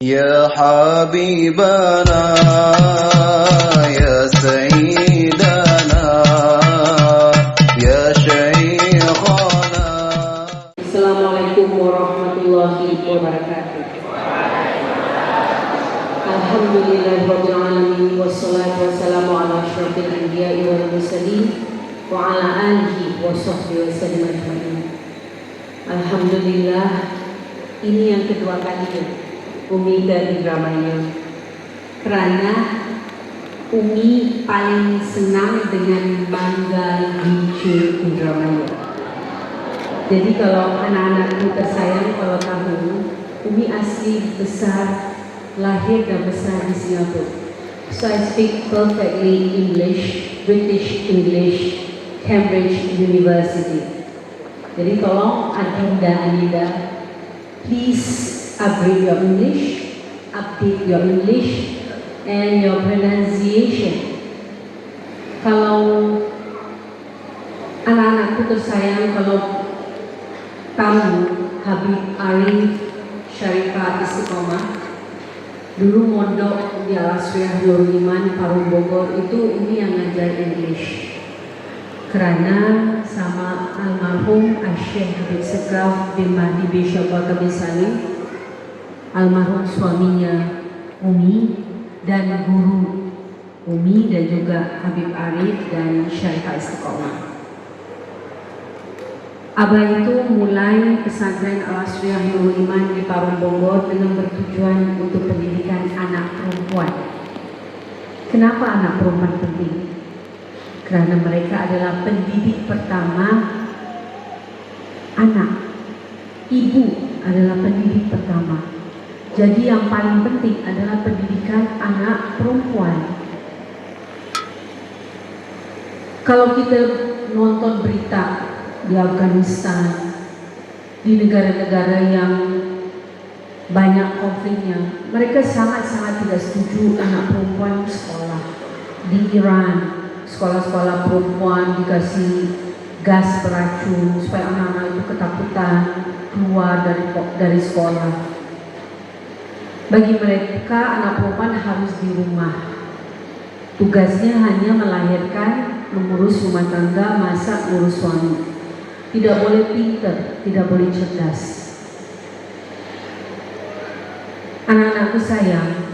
يا حبيبنا يا سيدنا يا شيخنا. Assalamualaikum warahmatullahi wabarakatuh. Alhamdulillahirabbil alamin wassalatu wassalamu ala asyrofil anbiya'i wal mursalin wa ala alihi wa sahbihi wasallam ajma'in. Alhamdulillah, ini yang kedua kalinya Umi ke Indramayu, karena Umi paling senang dengan bangga di Indramayu. Jadi kalau anak-anakku tersayang, kalau tahu Umi asli besar, lahir dan besar di Singapura. So I speak perfectly English, British English, Cambridge University. Jadi tolong Anida, please upgrade your English, update your English and your pronunciation. Kalau anak-anakku tersayang, kalau tahu Habib Arif Syarifah Istiqomah, dulu mondok di Al-Asriyah Nurul Iman Parung Bogor, itu ini yang ngajar English. Karena sama almarhum Syekh Habib Sekraf bin Mahdi bin Syabal Kabir Salim, almarhum suaminya Umi dan guru Umi dan juga Habib Arif dan Syarifah Istiqomah. Abah itu mulai pesantren Al-Asriyah Nurul Iman di Parung Bogor dengan bertujuan untuk pendidikan anak perempuan. Kenapa anak perempuan penting? Karena mereka adalah pendidik pertama anak. Ibu adalah pendidik pertama. Jadi yang paling penting adalah pendidikan anak perempuan. Kalau kita nonton berita di Afghanistan, di negara-negara yang banyak konfliknya, mereka sangat-sangat tidak setuju anak perempuan sekolah. Di Iran, sekolah-sekolah perempuan dikasih gas beracun supaya anak-anak itu ketakutan keluar dari sekolah. Bagi mereka anak perempuan harus di rumah. Tugasnya hanya melahirkan, mengurus rumah tangga, masak, ngurus suami. Tidak boleh pintar, tidak boleh cerdas. Anak-anakku sayang,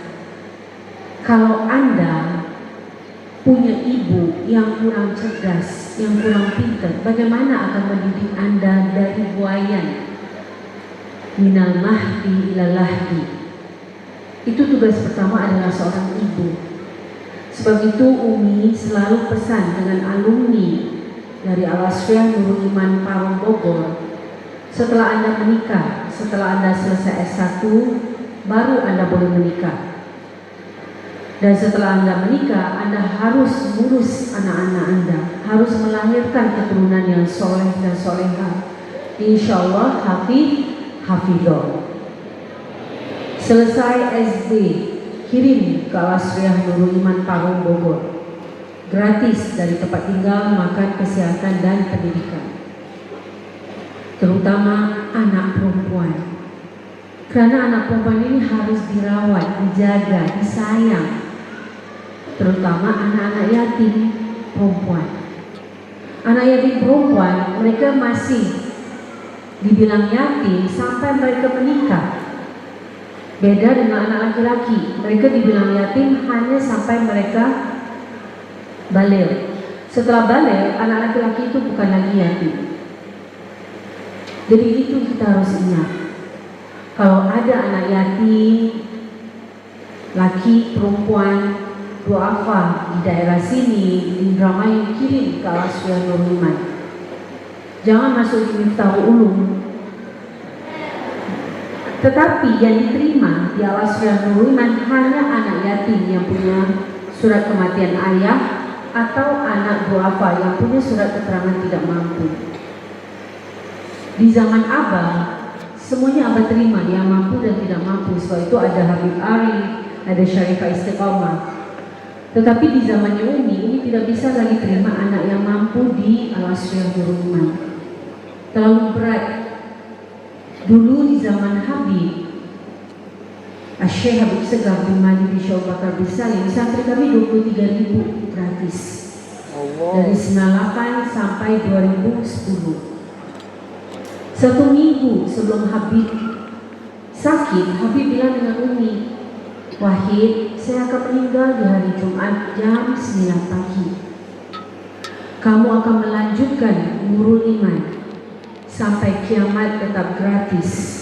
kalau Anda punya ibu yang kurang cerdas, yang kurang pintar, bagaimana akan mendidik Anda dari buayan? Minal mahdi ilal lahdi. Itu tugas pertama adalah seorang ibu. Sebab itu Umi selalu pesan dengan alumni dari Al-Asriyah Nurul Iman Parung Bogor, setelah Anda menikah, setelah Anda selesai S1, baru Anda boleh menikah. Dan setelah Anda menikah, Anda harus mengurus anak-anak Anda, harus melahirkan keturunan yang soleh dan solehah. Insya Allah hafidhah. Selesai SD, kirim ke Al-Asriyah Nurul Iman Parung Bogor. Gratis dari tempat tinggal, makan, kesehatan, dan pendidikan. Terutama anak perempuan. Karena anak perempuan ini harus dirawat, dijaga, disayang. Terutama anak-anak yatim perempuan. Anak yatim perempuan, mereka masih dibilang yatim sampai mereka menikah. Beda dengan anak laki-laki, mereka dibilang yatim hanya sampai mereka baligh. Setelah baligh, anak laki-laki itu bukan lagi yatim. Jadi itu kita harus ingat. Kalau ada anak yatim, laki, perempuan, duafa di daerah sini, di Indramayu, kirim ke Al-Asriyah Nurul Iman. Jangan masuk di Miftahul Ulum. Tetapi yang diterima di Al-Asriyah Nurul Iman hanya anak yatim yang punya surat kematian ayah atau anak duafa yang punya surat keterangan tidak mampu. Di zaman Abah, semuanya Abah terima, yang mampu dan tidak mampu. Sebab itu ada Habib Arif, ada Syarifah Istiqomah. Tetapi di zamannya Umi tidak bisa lagi terima anak yang mampu di Al-Asriyah Nurul Iman. Terlalu berat. Dulu di zaman Habib, Syekh Habib Segaf bin Mahdi bin Syekh Abu Bakar bin Salim, santri kami 23.000 gratis. Dari 98 sampai 2010. Satu minggu sebelum Habib sakit, Habib bilang dengan Umi, Wahid, saya akan meninggal di hari Jumat jam 9 pagi. Kamu akan melanjutkan Nurul Iman sampai kiamat, tetap gratis.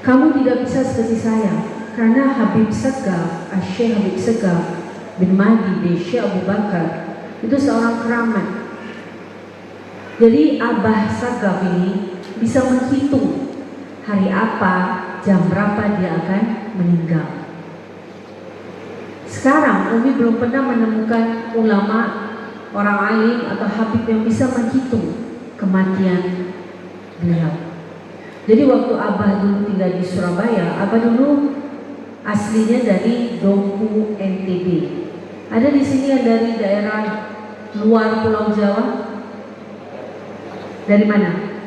Kamu tidak bisa seperti saya, karena Habib Segaf, Syekh Habib Segaf bin Mahdi bin Syekh Abu Bakar itu seorang keramat. Jadi Abah Segaf ini bisa menghitung hari apa, jam berapa dia akan meninggal. Sekarang Umi belum pernah menemukan ulama, orang alim atau habib yang bisa menghitung kematian beliau. Jadi waktu Abah dulu tinggal di Surabaya, Abah dulu aslinya dari Dompu, NTB. Ada di sini yang dari daerah luar Pulau Jawa? Dari mana?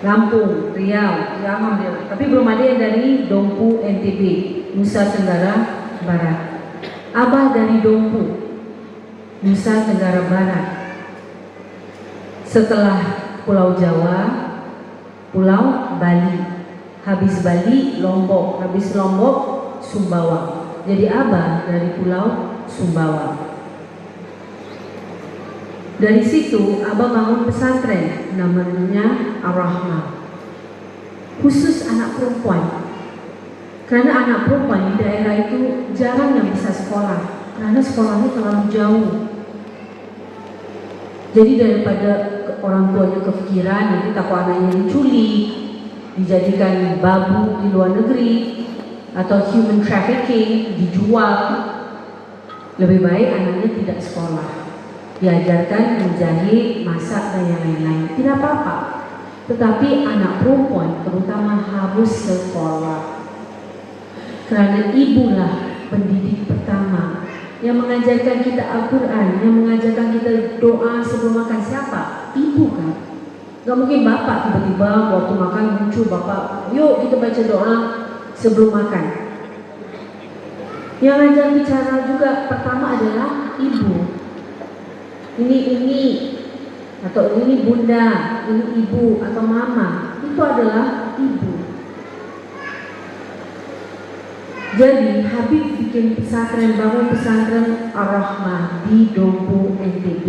Lampung, Riau, ya alhamdulillah. Tapi belum ada yang dari Dompu, NTB, Nusa Tenggara Barat. Abah dari Dompu, Nusa Tenggara Barat. Setelah Pulau Jawa, Pulau Bali, habis Bali Lombok, habis Lombok Sumbawa. Jadi Abah dari Pulau Sumbawa. Dari situ Abah bangun pesantren namanya Ar-Rahmah, khusus anak perempuan. Karena anak perempuan di daerah itu jarang yang bisa sekolah, karena sekolahnya terlalu jauh. Jadi daripada orang tuanya kepikiran nanti takut anaknya diculik, dijadikan babu di luar negeri, atau human trafficking, dijual, lebih baik anaknya tidak sekolah, diajarkan menjahit, masak dan yang lain-lain. Tidak apa-apa, tetapi anak perempuan terutama harus sekolah, karena ibulah pendidik pertama yang mengajarkan kita Al-Quran, yang mengajarkan kita doa sebelum makan. Siapa? Ibu kan. Gak mungkin bapak tiba-tiba waktu makan muncul bapak, yuk kita baca doa sebelum makan. Yang ajar bicara juga pertama adalah ibu. Ini atau ini bunda, ini ibu atau mama, itu adalah ibu. Jadi Habib bikin pesantren, bangun pesantren Ar-Rahmah di Dompu, NTB.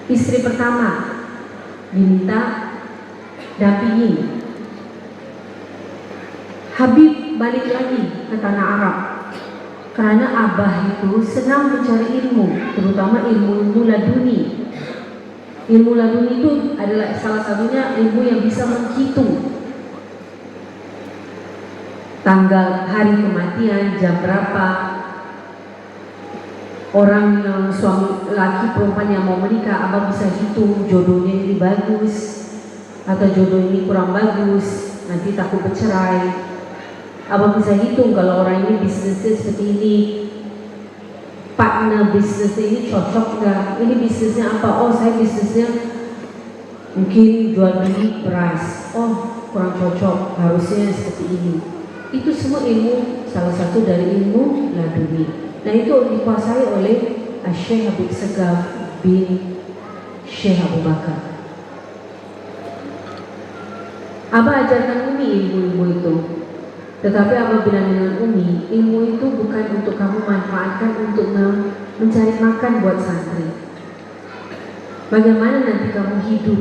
Istri pertama diminta dampingi. Habib balik lagi ke tanah Arab karena Abah itu senang mencari ilmu, terutama ilmu laduni. Ilmu laduni itu adalah salah satunya ilmu yang bisa menghitung tanggal, hari kematian, jam berapa, orang yang suami laki perempuan yang mau menikah. Abang bisa hitung jodohnya ini bagus atau jodoh ini kurang bagus, nanti takut bercerai. Abang bisa hitung kalau orang ini bisnisnya seperti ini, partner bisnisnya ini cocok enggak, ini bisnisnya apa, oh saya bisnisnya mungkin jual beli beras, oh kurang cocok, harusnya seperti ini. Itu semua ilmu, salah satu dari ilmu laduni. Nah itu dikuasai oleh Syekh Habib Segaf bin Syekh Abu Bakar. Abah ajarkan Umi ilmu-ilmu itu. Tetapi Abah bilang dengan Umi, ilmu itu bukan untuk kamu manfaatkan untuk mencari makan buat santri. Bagaimana nanti kamu hidup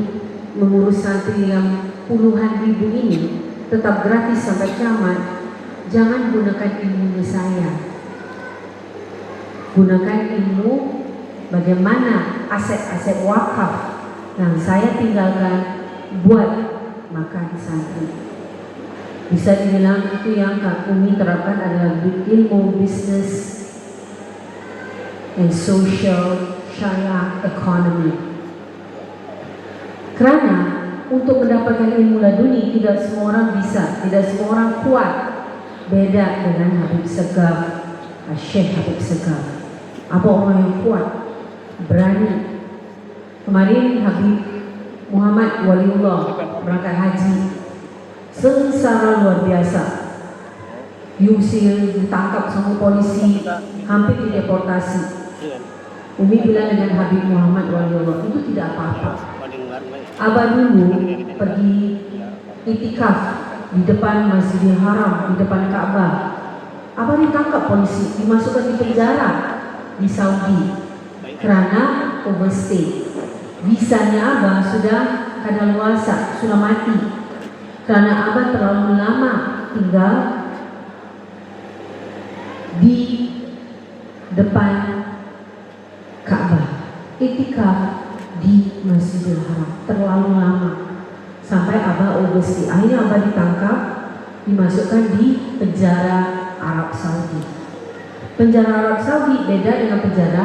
mengurus santri yang puluhan ribu ini tetap gratis sampai kiamat? Jangan gunakan ilmunya saya. Gunakan ilmu bagaimana aset-aset wakaf yang saya tinggalkan buat makan santri. Bisa dibilang itu yang Kak Umi terapkan adalah ilmu bisnis and social syariah economy. Karena untuk mendapatkan ilmu laduni tidak semua orang bisa, tidak semua orang kuat. Beda dengan Habib Segaf, Syekh Habib Segaf. Apa orang yang kuat, berani. Kemarin Habib Muhammad Waliullah berangkat haji. sengsara luar biasa, diusir, ditangkap sama polisi, hampir dideportasi. Umi bilang dengan Habib Muhammad waliullah, itu tidak apa-apa. Abah dulu pergi itikaf di depan Masjidil Haram, di depan Ka'bah. Abah ditangkap polisi, dimasukkan di penjara di Saudi karena overstay. Visanya Abah sudah kadaluarsa, sudah mati karena Abah terlalu lama tinggal di depan Ka'bah, itikaf di Masjidil Haram terlalu lama sampai Abah overstay. Akhirnya Abah ditangkap, dimasukkan di penjara Arab Saudi. Penjara Arab Saudi beda dengan penjara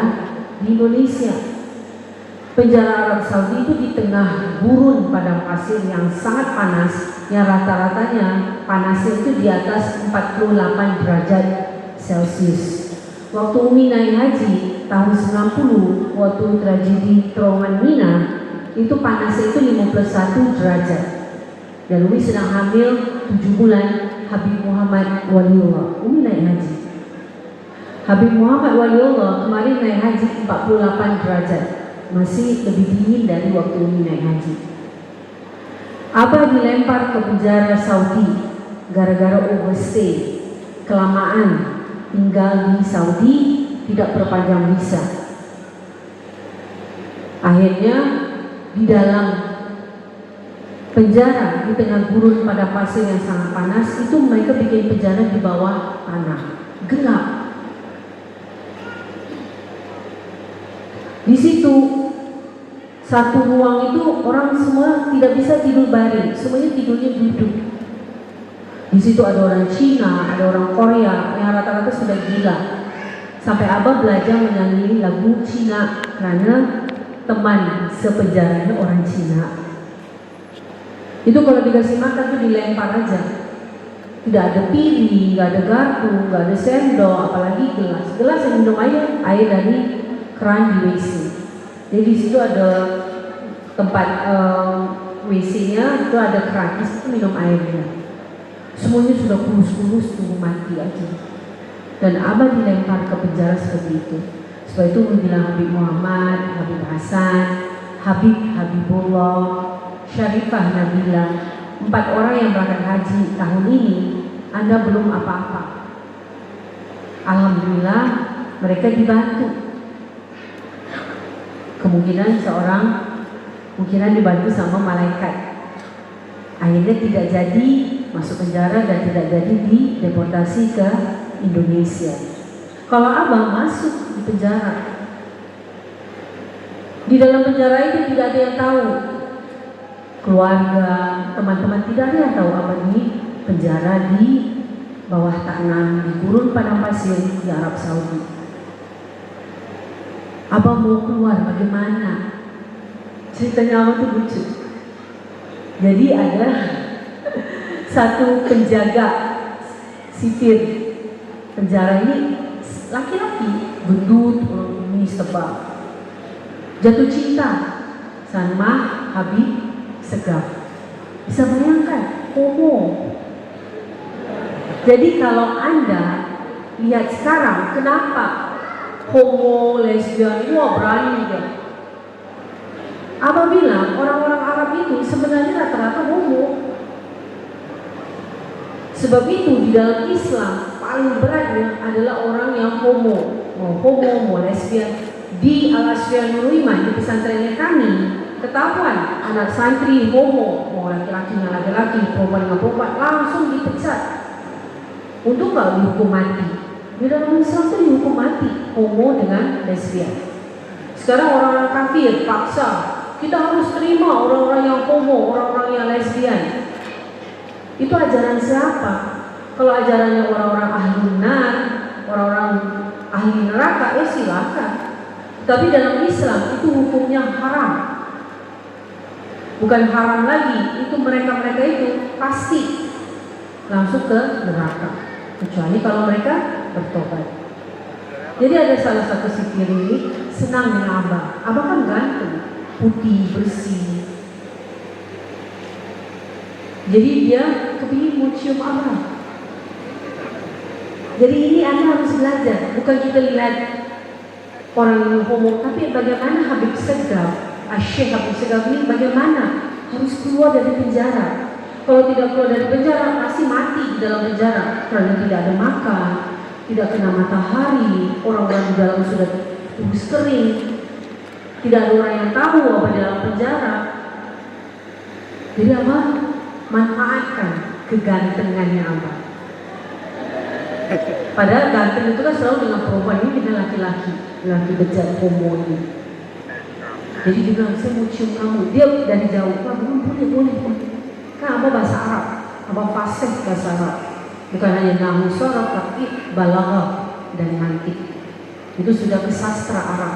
di Indonesia. Penjara Arab Saudi itu di tengah gurun padang pasir yang sangat panas, yang rata-ratanya panasnya itu di atas 48 derajat Celcius. Waktu Umi naik haji tahun 90, waktu tragedi terowongan Mina, itu panasnya itu 51 derajat. Dan Umi sedang hamil 7 bulan Habib Muhammad waliullah. Umi naik haji. Habib Muhammad waliullah kemarin naik haji 48 derajat. Masih lebih dingin dari waktu Umi naik haji. Abah dilempar ke penjara Saudi gara-gara overstay, kelamaan tinggal di Saudi, tidak perpanjang visa. Akhirnya di dalam penjara di tengah gurun pada pasir yang sangat panas itu mereka bikin penjara di bawah tanah, gelap. Di situ satu ruang itu orang semua tidak bisa tidur baring, semuanya tidurnya duduk. Di situ ada orang Cina, ada orang Korea yang rata-rata sudah gila. Sampai Abah belajar menyanyi lagu Cina karena teman sepenjaranya orang Cina. Itu kalau dikasih makan tuh dilempar aja. Tidak ada piring, nggak ada garpu, nggak ada sendok, apalagi gelas. Gelas yang minum air dari keran di WC. Jadi di situ ada tempat WC-nya, itu ada keran, di situ minum airnya. Semuanya sudah kurus-kurus, tunggu mati aja. Dan Abah dilempar ke penjara seperti itu. Sebab itu bilang Habib Muhammad, Habib Hasan, Habibullah, Syarifah Nabila, 4 orang yang berangkat haji tahun ini, Anda belum apa-apa. Alhamdulillah mereka dibantu. Kemungkinan dibantu sama malaikat. Akhirnya tidak jadi masuk penjara dan tidak jadi dideportasi ke Indonesia. Kalau Abah masuk di penjara, di dalam penjara itu tidak ada yang tahu, keluarga, teman-teman tidak ada yang tahu Abah di penjara di bawah tanah di gurun padang pasir di Arab Saudi. Abah mau keluar bagaimana? Ceritanya Abah tuh lucu. Jadi ada satu penjaga sipir penjara ini, laki-laki, gendut, ini tebal, jatuh cinta sama Habib Segaf. Bisa bayangkan, homo. Jadi kalau Anda lihat sekarang, kenapa homo, lesbian, wah berani dia. Abah bilang orang-orang Arab itu sebenarnya rata-rata homo. Sebab itu di dalam Islam paling beratnya adalah orang yang homo, mau lesbian. Di Al-Asfiya Nurul Iman, di pesantrennya kami, ketahuan anak santri homo, mau laki-lakinya laki-laki, perempuan langsung dipecat. Untuk nggak dihukum mati. Di dalam Islam itu dihukum mati homo dengan lesbian. Sekarang orang-orang kafir paksa kita harus terima orang-orang yang homo, orang-orang yang lesbian. Itu ajaran siapa? Kalau ajarannya orang-orang ahli nar, orang-orang ahli neraka, ya silakan. Tapi dalam Islam itu hukumnya haram. Bukan haram lagi, itu mereka-mereka itu pasti langsung ke neraka. Kecuali kalau mereka bertobat. Jadi ada salah satu sipir ini senang dengan Abah kan ganteng, putih, bersih. Jadi dia kepingin mau cium Abah. Jadi ini Anda harus belajar, bukan kita lihat orang yang homo, tapi bagaimana Habib Segaf, Syekh Habib Segaf ini bagaimana harus keluar dari penjara. Kalau tidak keluar dari penjara pasti mati di dalam penjara karena tidak ada makan, tidak kena matahari, orang-orang di dalam sudah tubuh kering, tidak ada orang yang tahu apa di dalam penjara. Jadi apa? Manfaatkan kegantengannya Abah. Padahal ganteng itu kan selalu dengan perempuan, ini dengan laki-laki, laki bejat homo ini. Jadi dia bilang, saya mau cium kamu. Dia dari jauh, boleh. Kan Abah bahasa Arab, Abah fasih bahasa Arab. Bukan hanya nahu sorot, tapi balaghah dan mantik. Itu sudah ke sastra Arab.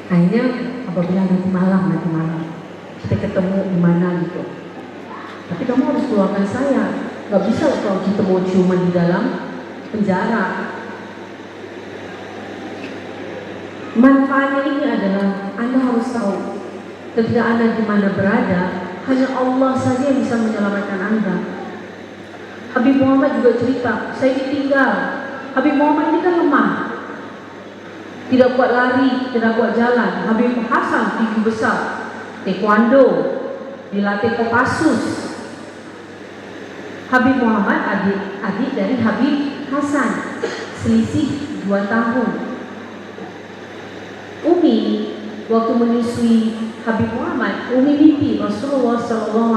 Akhirnya Abah bilang nanti malam. Kita ketemu di mana gitu. Tapi kamu harus keluarkan saya. Gak bisa kalau kita mau ciuman di dalam penjara. Manfaatnya ini adalah Anda harus tahu ketika Anda di mana berada, hanya Allah saja yang bisa menyelamatkan Anda. Habib Muhammad juga cerita, saya ditinggal. Habib Muhammad ini kan lemah, tidak kuat lari, tidak kuat jalan. Habib Hasan tinggi besar, taekwondo, dilatih Kopassus. Habib Muhammad adik dari Habib Hasan, selisih 2 tahun. Umi waktu menyusui Habib Muhammad, Umi mimpi Rasulullah SAW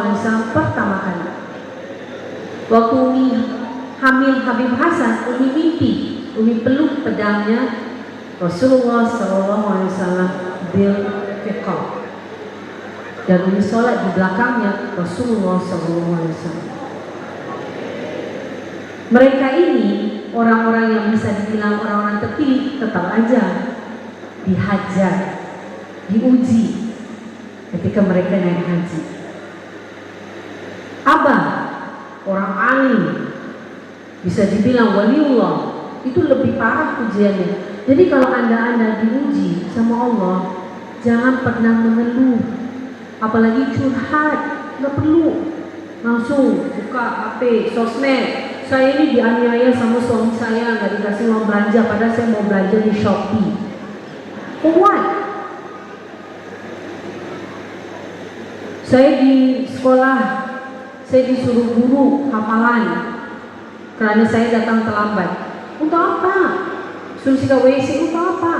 pertama kali. Waktu Umi hamil Habib Hasan, Umi mimpi, Umi peluk pedangnya Rasulullah SAW bil fiqah. Dan Umi sholat di belakangnya Rasulullah SAW. Mereka ini orang-orang yang bisa dibilang orang-orang terpilih, tetap aja dihajar, diuji ketika mereka naik haji. Abah, orang alim, bisa dibilang waliullah, itu lebih parah ujiannya. Jadi kalau anda diuji sama Allah, jangan pernah mengeluh, apalagi curhat, nggak perlu. Langsung buka HP, sosmed. Saya ini dianiaya sama suami saya, nggak dikasih uang belanja, padahal saya mau belanja di Shopee. For what? Saya di sekolah, saya disuruh guru hafalan karena saya datang terlambat. Untuk apa? Suruh sikat WC untuk apa?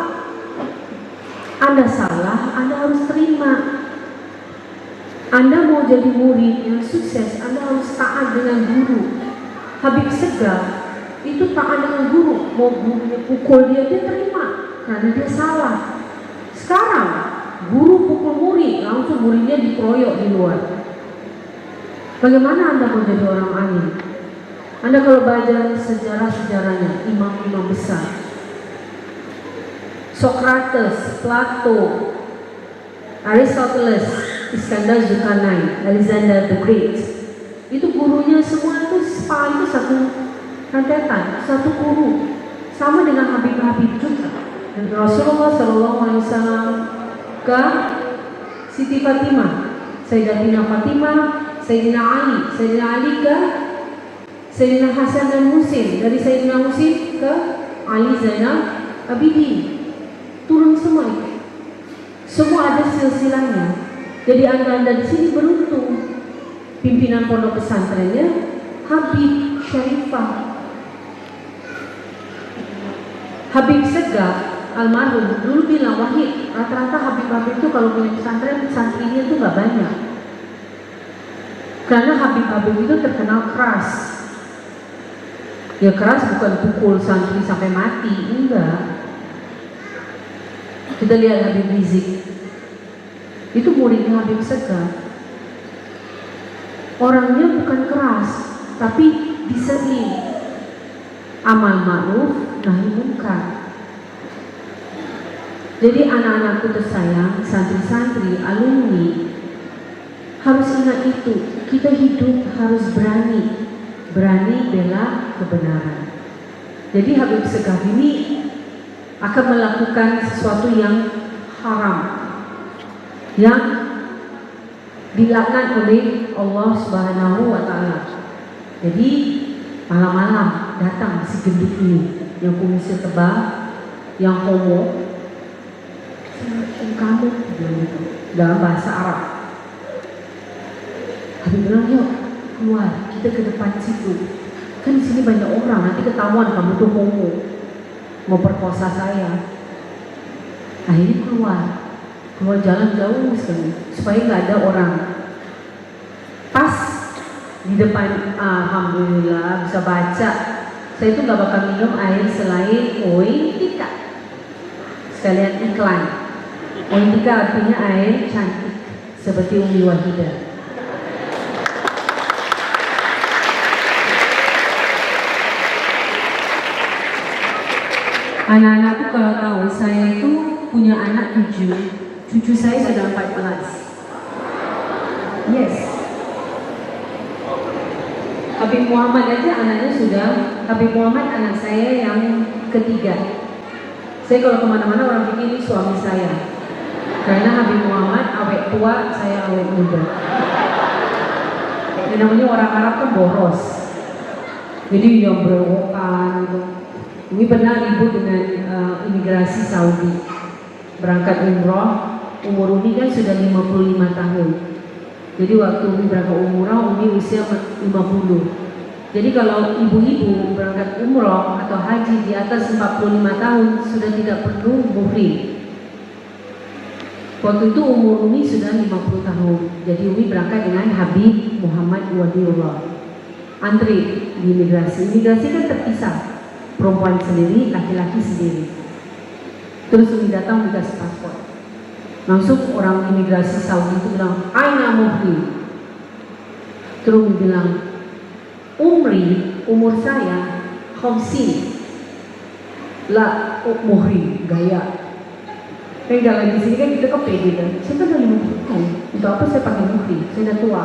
Anda salah, Anda harus terima. Anda mau jadi murid yang sukses, Anda harus taat dengan guru. Habib Segaf itu taat dengan guru, mau gurunya pukul dia terima karena dia salah. Sekarang guru pukul murid, langsung muridnya dikeroyok di luar. Bagaimana Anda mau jadi orang alim? Anda kalau baca sejarah-sejarahnya, imam-imam besar, Socrates, Plato, Aristoteles, Iskandar Zulkarnain, Alexander the Great, itu gurunya semua itu itu satu rentetan, satu guru, sama dengan Habib-Habib juga. Dan Rasulullah SAW ke Siti Fatimah, Sayyidatina Fatimah, Sayyidina Ali ke Sayyidina Hasan dan Husin, dari Sayyidina Husin ke Ali Zainal Abidin, turun semua itu. Semua ada silsilahnya. Jadi anda di sini beruntung. Pimpinan pondok pesantrennya Habib Syarifah. Habib Segaf almarhum dulu bilang, Wahid, rata-rata Habib-Habib itu kalau punya pesantren, santrinya itu gak banyak. Karena Habib-Habib itu terkenal keras. Ya keras bukan pukul santri sampai mati, enggak. Kita lihat Habib Rizik, itu muridnya Habib Segaf. Orangnya bukan keras, tapi disiplin, amal ma'ruf nahi munkar. Jadi anak-anakku tersayang, santri-santri, alumni, harus ingat itu. Kita hidup harus berani bela kebenaran. Jadi Habib Segaf ini akan melakukan sesuatu yang haram, yang dilaknat oleh Allah Subhanahu wa taala. Jadi malam-malam datang si gendut ini yang kumisnya tebal, yang homo. Kamu bilang gitu dalam bahasa Arab. Habib bilang, yuk keluar, kita ke depan situ. Kan di sini banyak orang, nanti ketahuan kamu tuh homo, mau perkosa saya. Akhirnya keluar jalan jauh sekali supaya nggak ada orang. Pas di depan, alhamdulillah bisa baca. Saya itu nggak bakal minum air selain Ointika. Sekalian iklan. Ointika artinya air cantik seperti Umi Wahidah. Anak-anakku kalau tahu saya itu punya anak 7, cucu saya sudah 14. Yes. Habib Muhammad aja anaknya sudah, Habib Muhammad anak saya yang ketiga. Saya kalau kemana-mana orang pikir ini suami saya. Karena Habib Muhammad awet tua, saya awet muda. Yang namanya orang Arab kan boros. Jadi yang berewokan gitu. Ini pernah ibu dengan imigrasi Saudi berangkat umroh, umur Umi kan sudah 55 tahun. Jadi waktu Umi berangkat umroh, Umi usia 50. Jadi kalau ibu-ibu berangkat umroh atau haji di atas 45 tahun sudah tidak perlu muhrim. Waktu itu umur Umi sudah 50 tahun. Jadi Umi berangkat dengan Habib Muhammad Waliullah. Antri di imigrasi. Imigrasi kan terpisah. Perempuan sendiri, laki-laki sendiri. Terus Umi datang dikasih paspor. Langsung orang imigrasi Saudi itu bilang, Aina muhrim. Terus Umi bilang, umur saya 50. La muhrim, gaya. Tapi kalau di sini kan kita pede kan. Saya kan udah 50 tahun. Untuk apa saya pakai muhrim? Saya udah tua.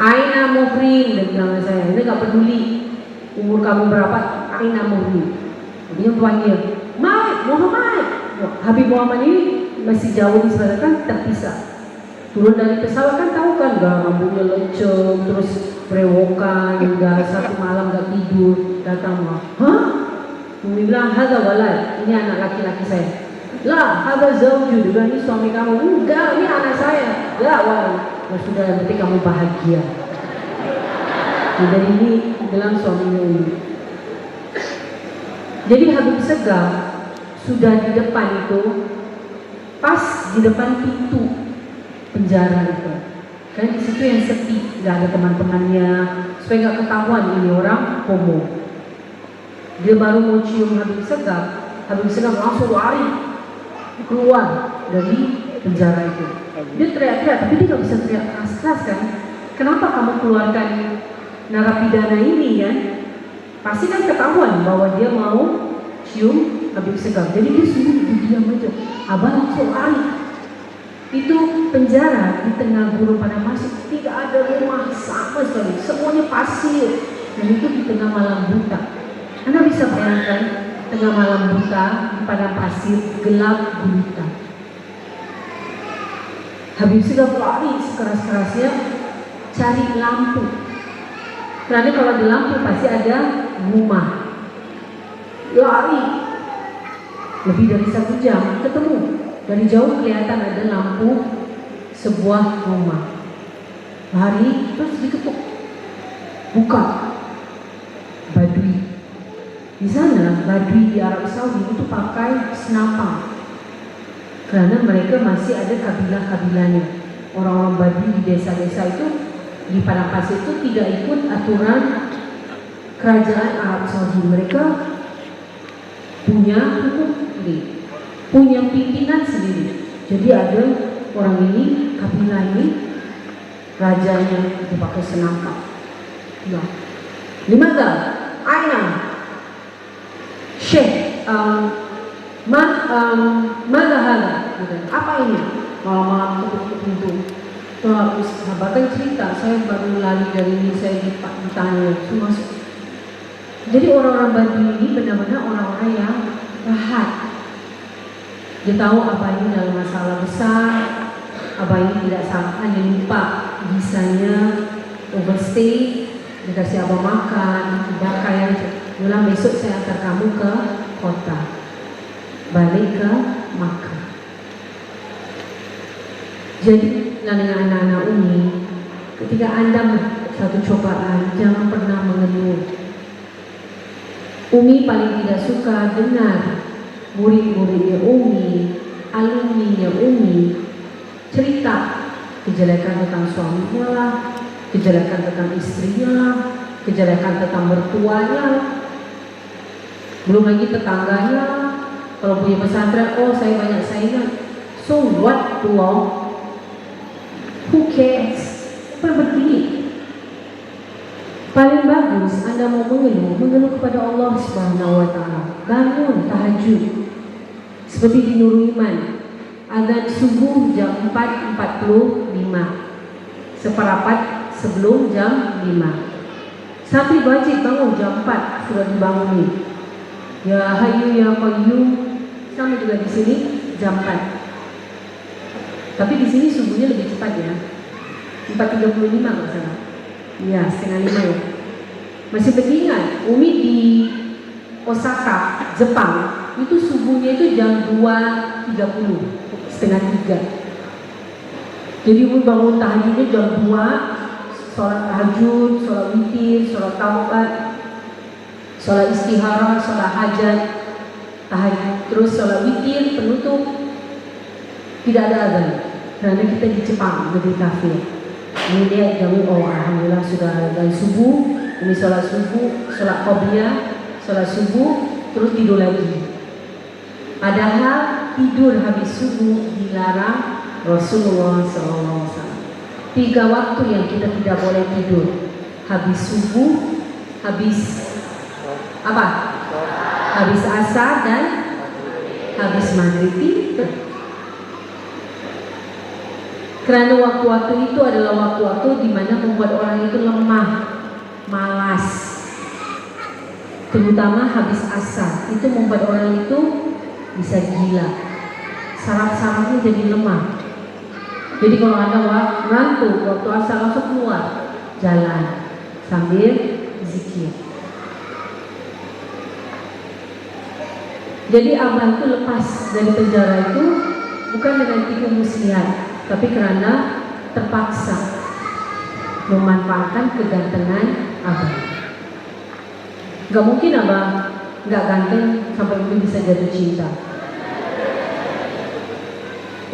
Aina muhrim, dia bilang saya. Ini gak peduli umur kamu berapa, Aina muhrim. Dia panggil, Muhammad. Habib Muhammad ini masih jauh di sebelah kan terpisah. Turun dari pesawat kan tahu kan, gak rambutnya lecem, terus berewokan, gak satu malam gak tidur. Datang mah, hah? Umi bilang, hadza walad, ini anak laki-laki saya. Lah, hadza zawju, juga ini suami kamu. Enggak, ini anak saya. Lah, wah, sudah yang penting kamu bahagia. Jadi ini bilang suaminya ini. Jadi Habib Segaf sudah di depan itu, pas di depan pintu penjara itu. Karena di situ yang sepi, nggak ada teman-temannya, supaya nggak ketahuan ini orang homo. Dia baru mau cium Habib Segaf langsung lari keluar dari penjara itu. Dia teriak-teriak, tapi dia nggak bisa teriak keras-keras kan? Kenapa kamu keluarkan narapidana ini kan? Pasti kan ketahuan bahwa dia mau cium Habib Segaf. Jadi dia sendiri diam aja. Abah langsung lari. Itu penjara di tengah gurun padang pasir, tidak ada rumah sama sekali, semuanya pasir. Dan itu di tengah malam buta. Anda bisa bayangkan tengah malam buta di padang pasir, gelap gulita. Habib Segaf lari sekeras-kerasnya cari lampu. Karena kalau di lampu pasti ada rumah. Lari lebih dari 1 jam ketemu. Dari jauh kelihatan ada lampu sebuah rumah. Lari terus diketuk. Buka. Badui. Di sana Badui di Arab Saudi itu pakai senapang. Karena mereka masih ada kabilah-kabilahnya. Orang-orang Badui di desa-desa itu di padang pasir itu tidak ikut aturan kerajaan Arab Saudi. Mereka punya hukum sendiri, punya pimpinan sendiri. Jadi ada orang ini, kabilah ini, rajanya dipakai senapang. Ya. Limada? Aina? Syekh? Mana hala? Apa ini? Malam-malam ketuk pintu. Terus sahabatnya cerita, saya baru lari dari ini, saya ditanya, masuk. Jadi orang-orang Badui ini benar-benar orang-orang yang rahat. Dia tahu apa ini dalam masalah besar, abah ini tidak sangka, dia lupa visanya, overstay, dikasih abah makan, bakar yang bilang besok saya antar kamu ke kota, balik ke Makkah. Jadi dengan anak-anak Umi, ketika Anda satu cobaan, jangan pernah mengeluh. Umi paling tidak suka dengar murid-muridnya Umi, alumninya Umi cerita kejelekan tentang suaminya lah, kejelekan tentang istrinya lah, kejelekan tentang mertuanya, belum lagi tetangganya. Kalau punya pesantren, oh saya banyak saingan. So what to all? Who cares? Apa berdiri? Paling bagus Anda mau mengeluh kepada Allah Subhanahu wa Ta'ala. Bangun tahajud. Seperti di Nurul Iman, azan subuh jam 4.45, seperapat sebelum jam 5. Santri wajib bangun jam 4, sudah dibangun. Ya Hayyu ya Qayyum, sama juga di sini jam 4. Tapi di sini subuhnya lebih cepat ya, 4.35 nggak salah. Iya, 4:30 ya. Masih beringat, Umi di Osaka, Jepang, itu subuhnya itu jam 2.30, 2:30. Jadi Umi bangun tahajudnya jam 2, sholat tahajud, sholat witir, sholat taubat, sholat istihara, sholat hajat, tahajud, terus sholat witir, penutup. Tidak ada azan, karena kita di Jepang, lebih kafir. Ini lihat kami, oh alhamdulillah sudah azan subuh. Ini sholat subuh, sholat qobliyah, sholat subuh, terus tidur lagi. Padahal tidur habis subuh dilarang Rasulullah SAW. 3 waktu yang kita tidak boleh tidur: habis subuh, habis apa? Habis asar dan habis maghrib. Karena waktu-waktu itu adalah waktu-waktu di mana membuat orang itu lemah, malas. Terutama habis asar, itu membuat orang itu bisa gila. Saraf-sarafnya jadi lemah. Jadi kalau Anda ngantuk waktu asar, langsung keluar jalan sambil zikir. Jadi abah itu lepas dari penjara itu bukan dengan tipu muslihat, tapi karena terpaksa memanfaatkan kegantengan abah. Gak mungkin abah gak ganteng sampai Umi bisa jatuh cinta.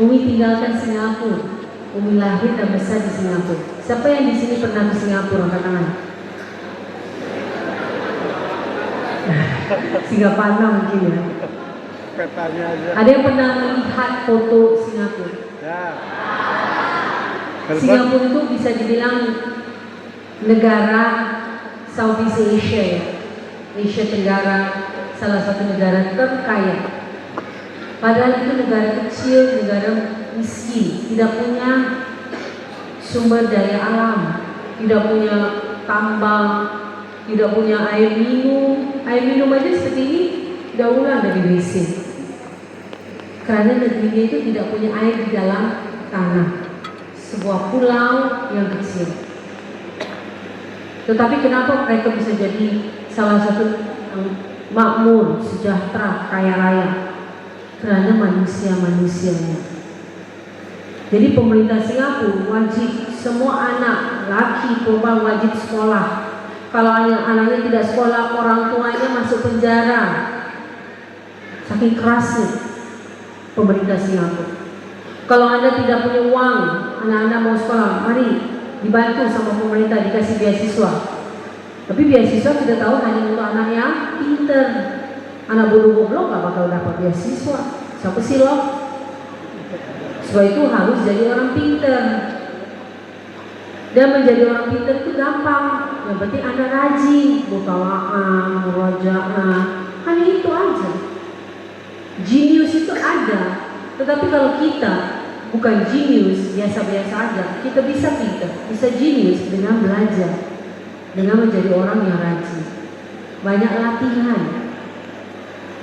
Umi tinggalkan Singapura, Umi lahir dan besar di Singapura. Siapa yang di sini pernah ke Singapura? Angkat tangan. Singapura mungkin ya. Petanya aja. Ada yang pernah melihat foto Singapura? Ya. Singapura itu bisa dibilang negara Southeast Asia ya, Asia Tenggara, salah satu negara terkaya. Padahal itu negara kecil, negara miskin, tidak punya sumber daya alam, tidak punya tambang, tidak punya air minum. Air minum aja seperti ini daulah dari WC. Karena negerinya itu tidak punya air di dalam tanah, sebuah pulau yang kecil. Tetapi kenapa mereka bisa jadi salah satu makmur, sejahtera, kaya raya? Karena manusia-manusianya. Jadi pemerintah Singapura wajib semua anak laki perempuan wajib sekolah. Kalau anaknya tidak sekolah, orang tuanya masuk penjara. Saking kerasnya pemerintah Singapura. Kalau Anda tidak punya uang, anak-anak mau sekolah, mari dibantu sama pemerintah, dikasih beasiswa. Tapi beasiswa kita tahu hanya untuk anak yang pinter. Anak bodoh goblok gak bakal dapat beasiswa. Siapa sih lo? Sebab itu harus jadi orang pinter. Dan menjadi orang pinter itu gampang. Yang penting Anda rajin, mutawa'ah, murajaah, hanya itu aja. Genius itu ada. Tetapi kalau kita bukan genius, biasa-biasa aja, kita bisa pinter, bisa genius dengan belajar, dengan menjadi orang yang rajin. Banyak latihan.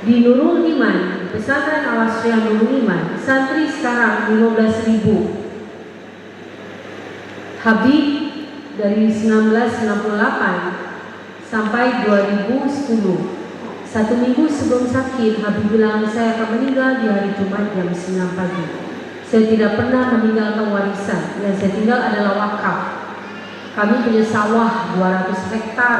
Di Nurul Iman, pesantren Al-Asriyah Nurul Iman, santri sekarang 15.000. Habib dari 1968 sampai 2010. 1 minggu sebelum sakit, Habib bilang saya akan meninggal di hari Jumat jam 9 pagi. Saya tidak pernah meninggalkan warisan. Yang saya tinggal adalah wakaf. Kami punya sawah 200 hektar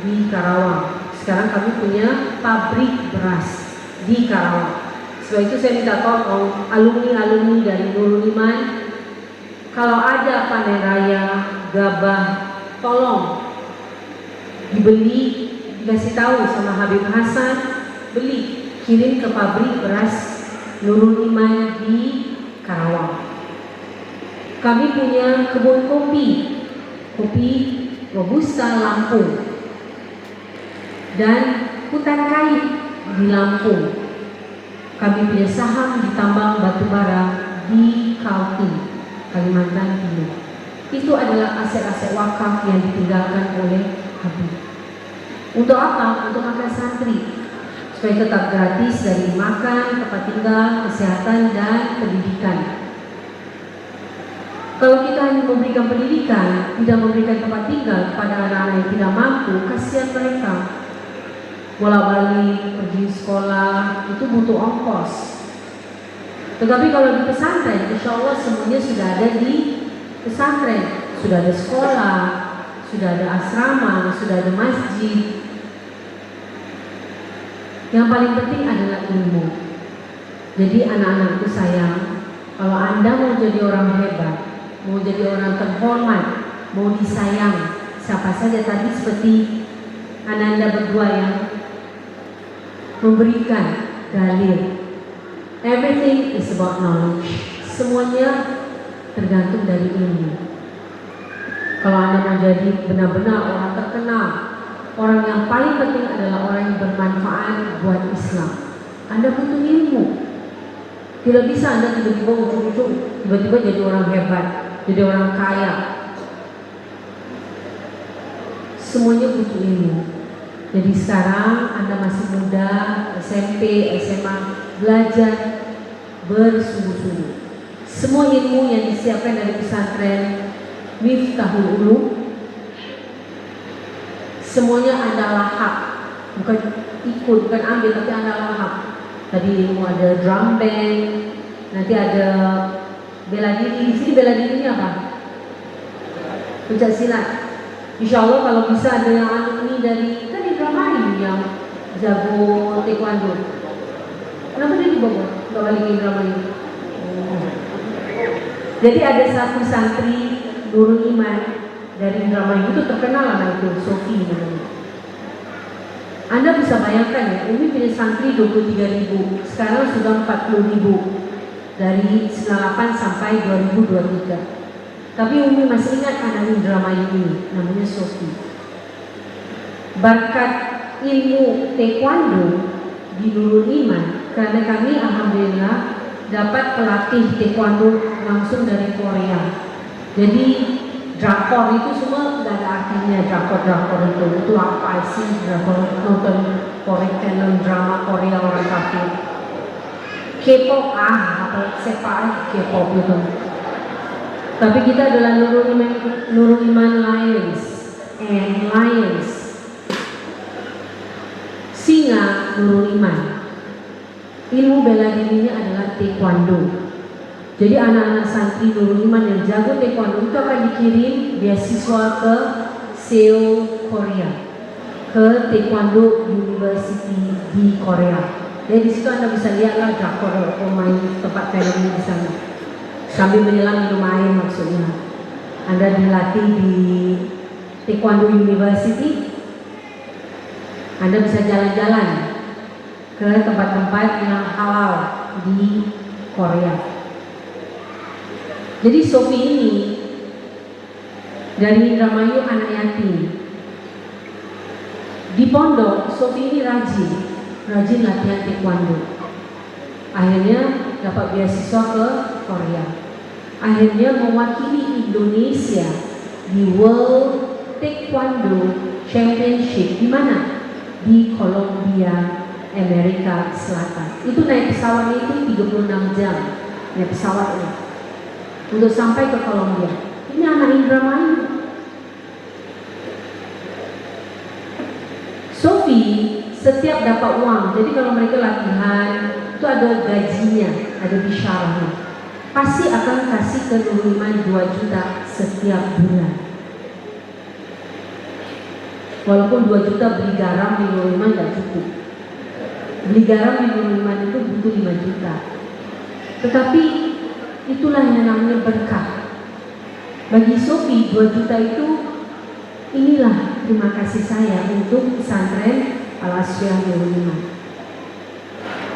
di Karawang. Sekarang kami punya pabrik beras di Karawang. Sebab itu saya minta tolong alumni-alumni dari Nurul Iman, kalau ada panen raya, gabah, tolong dibeli, dikasih tahu sama Habib Hasan, beli, kirim ke pabrik beras Nurul Iman di Karawang. Kami punya kebun kopi Robusta Lampung, dan hutan kayu di Lampung. Kami punya saham di tambang batubara di Kaltim, Kalimantan Timur. Itu adalah aset-aset wakaf yang ditinggalkan oleh Habib. Untuk apa? Untuk makan santri, supaya tetap gratis dari makan, tempat tinggal, kesehatan, dan pendidikan. Kalau kita hanya memberikan pendidikan, tidak memberikan tempat tinggal kepada anak-anak yang tidak mampu, kasihan mereka. Bolak-balik pergi sekolah itu butuh ongkos. Tetapi kalau di pesantren, insya Allah semuanya sudah ada di pesantren. Sudah ada sekolah, sudah ada asrama, sudah ada masjid. Yang paling penting adalah ilmu. Jadi anak-anakku sayang, kalau Anda mau jadi orang hebat, mau jadi orang terhormat, mau disayang, siapa saja tadi seperti Anda berdua yang memberikan dalil. Everything is about knowledge. Semuanya tergantung dari ilmu. Kalau Anda mau jadi benar-benar orang terkenal, orang yang paling penting adalah orang yang bermanfaat buat Islam, Anda butuh ilmu. Tidak bisa Anda tiba-tiba ujung-ujung tiba-tiba jadi orang hebat, jadi orang kaya. Semuanya butuh ilmu. Jadi sekarang Anda masih muda, SMP, SMA, belajar bersungguh-sungguh. Semua ilmu yang disiapkan dari pesantren Miftahul Ulum, semuanya Anda lahap, bukan ikut, bukan ambil, tapi Anda lahap. Tadi ilmu ada drum band, nanti ada bela diri. Di sini bela dirinya apa? Pencak silat. Insya Allah kalau bisa ada yang alumni dari kan di drama yang jago taekwondo. Kenapa dia di Bogor? Gak balikin drama ini. Jadi ada satu santri Nurul Iman dari drama itu terkenal anak itu, Sofi namanya. Anda bisa bayangkan ya, Umi punya santri 23.000, sekarang sudah 40.000 dari 98 sampai 2023. Tapi Umi masih ingat anak drama ini, namanya Sofi. Berkat ilmu taekwondo di Nurul Iman, karena kami alhamdulillah dapat pelatih taekwondo langsung dari Korea. Jadi drakor itu semua gak ada artinya. Drakor itu apa sih? Drakor nonton Korean drama Korea orang kafir. K-pop apa sepa K-pop itu. Tapi kita adalah Nurul Iman Lions and Lions. Singa Nurul Iman. Ilmu bela dirinya adalah taekwondo. Jadi anak-anak santri Nurul Iman yang jago taekwondo itu akan dikirim beasiswa ke Seoul, Korea, ke Taekwondo University di Korea. Jadi di situ Anda bisa lihatlah drakor pemain tempat film di sana. Sambil menyelam minum air maksudnya. Anda dilatih di Taekwondo University. Anda bisa jalan-jalan ke tempat-tempat yang halal di Korea. Jadi Sofi ini dari Indramayu anak yatim. Di pondok Sofi ini rajin latihan taekwondo. Akhirnya dapat beasiswa ke Korea. Akhirnya mewakili Indonesia di World Taekwondo Championship. Di mana? Di Colombia, Amerika Selatan. Itu naik pesawatnya itu 36 jam naik pesawat ini untuk sampai ke Colombia. Itu Ini anak Indramayu. Sophie setiap dapat uang, jadi kalau mereka latihan itu ada gajinya, ada bisyarahnya. Pasti akan kasih ke Nurul Iman 2 juta setiap bulan. Walaupun 2 juta beli garam di Nurul Iman gak cukup. Beli garam di Nurul Iman itu butuh 5 juta. Tetapi itulah yang namanya berkah. Bagi Sophie 2 juta itu, inilah terima kasih saya untuk pesantren Al-Asriah Nurul Iman.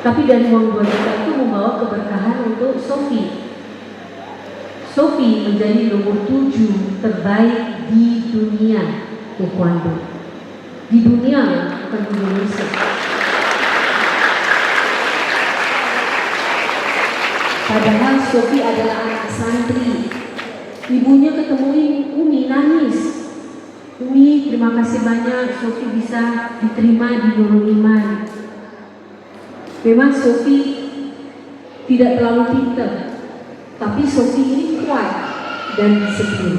Tapi dari uang 2 juta itu membawa keberkahan untuk Sophie. Sophie menjadi nomor 7 terbaik di dunia taekwondo. Di dunia, bukan di Indonesia. Padahal Sophie adalah anak santri. Ibunya ketemu Umi nangis. Umi, terima kasih banyak Sophie bisa diterima di Nurul Iman. Memang Sophie tidak terlalu pintar, tapi Sophie ini kuat dan disiplin.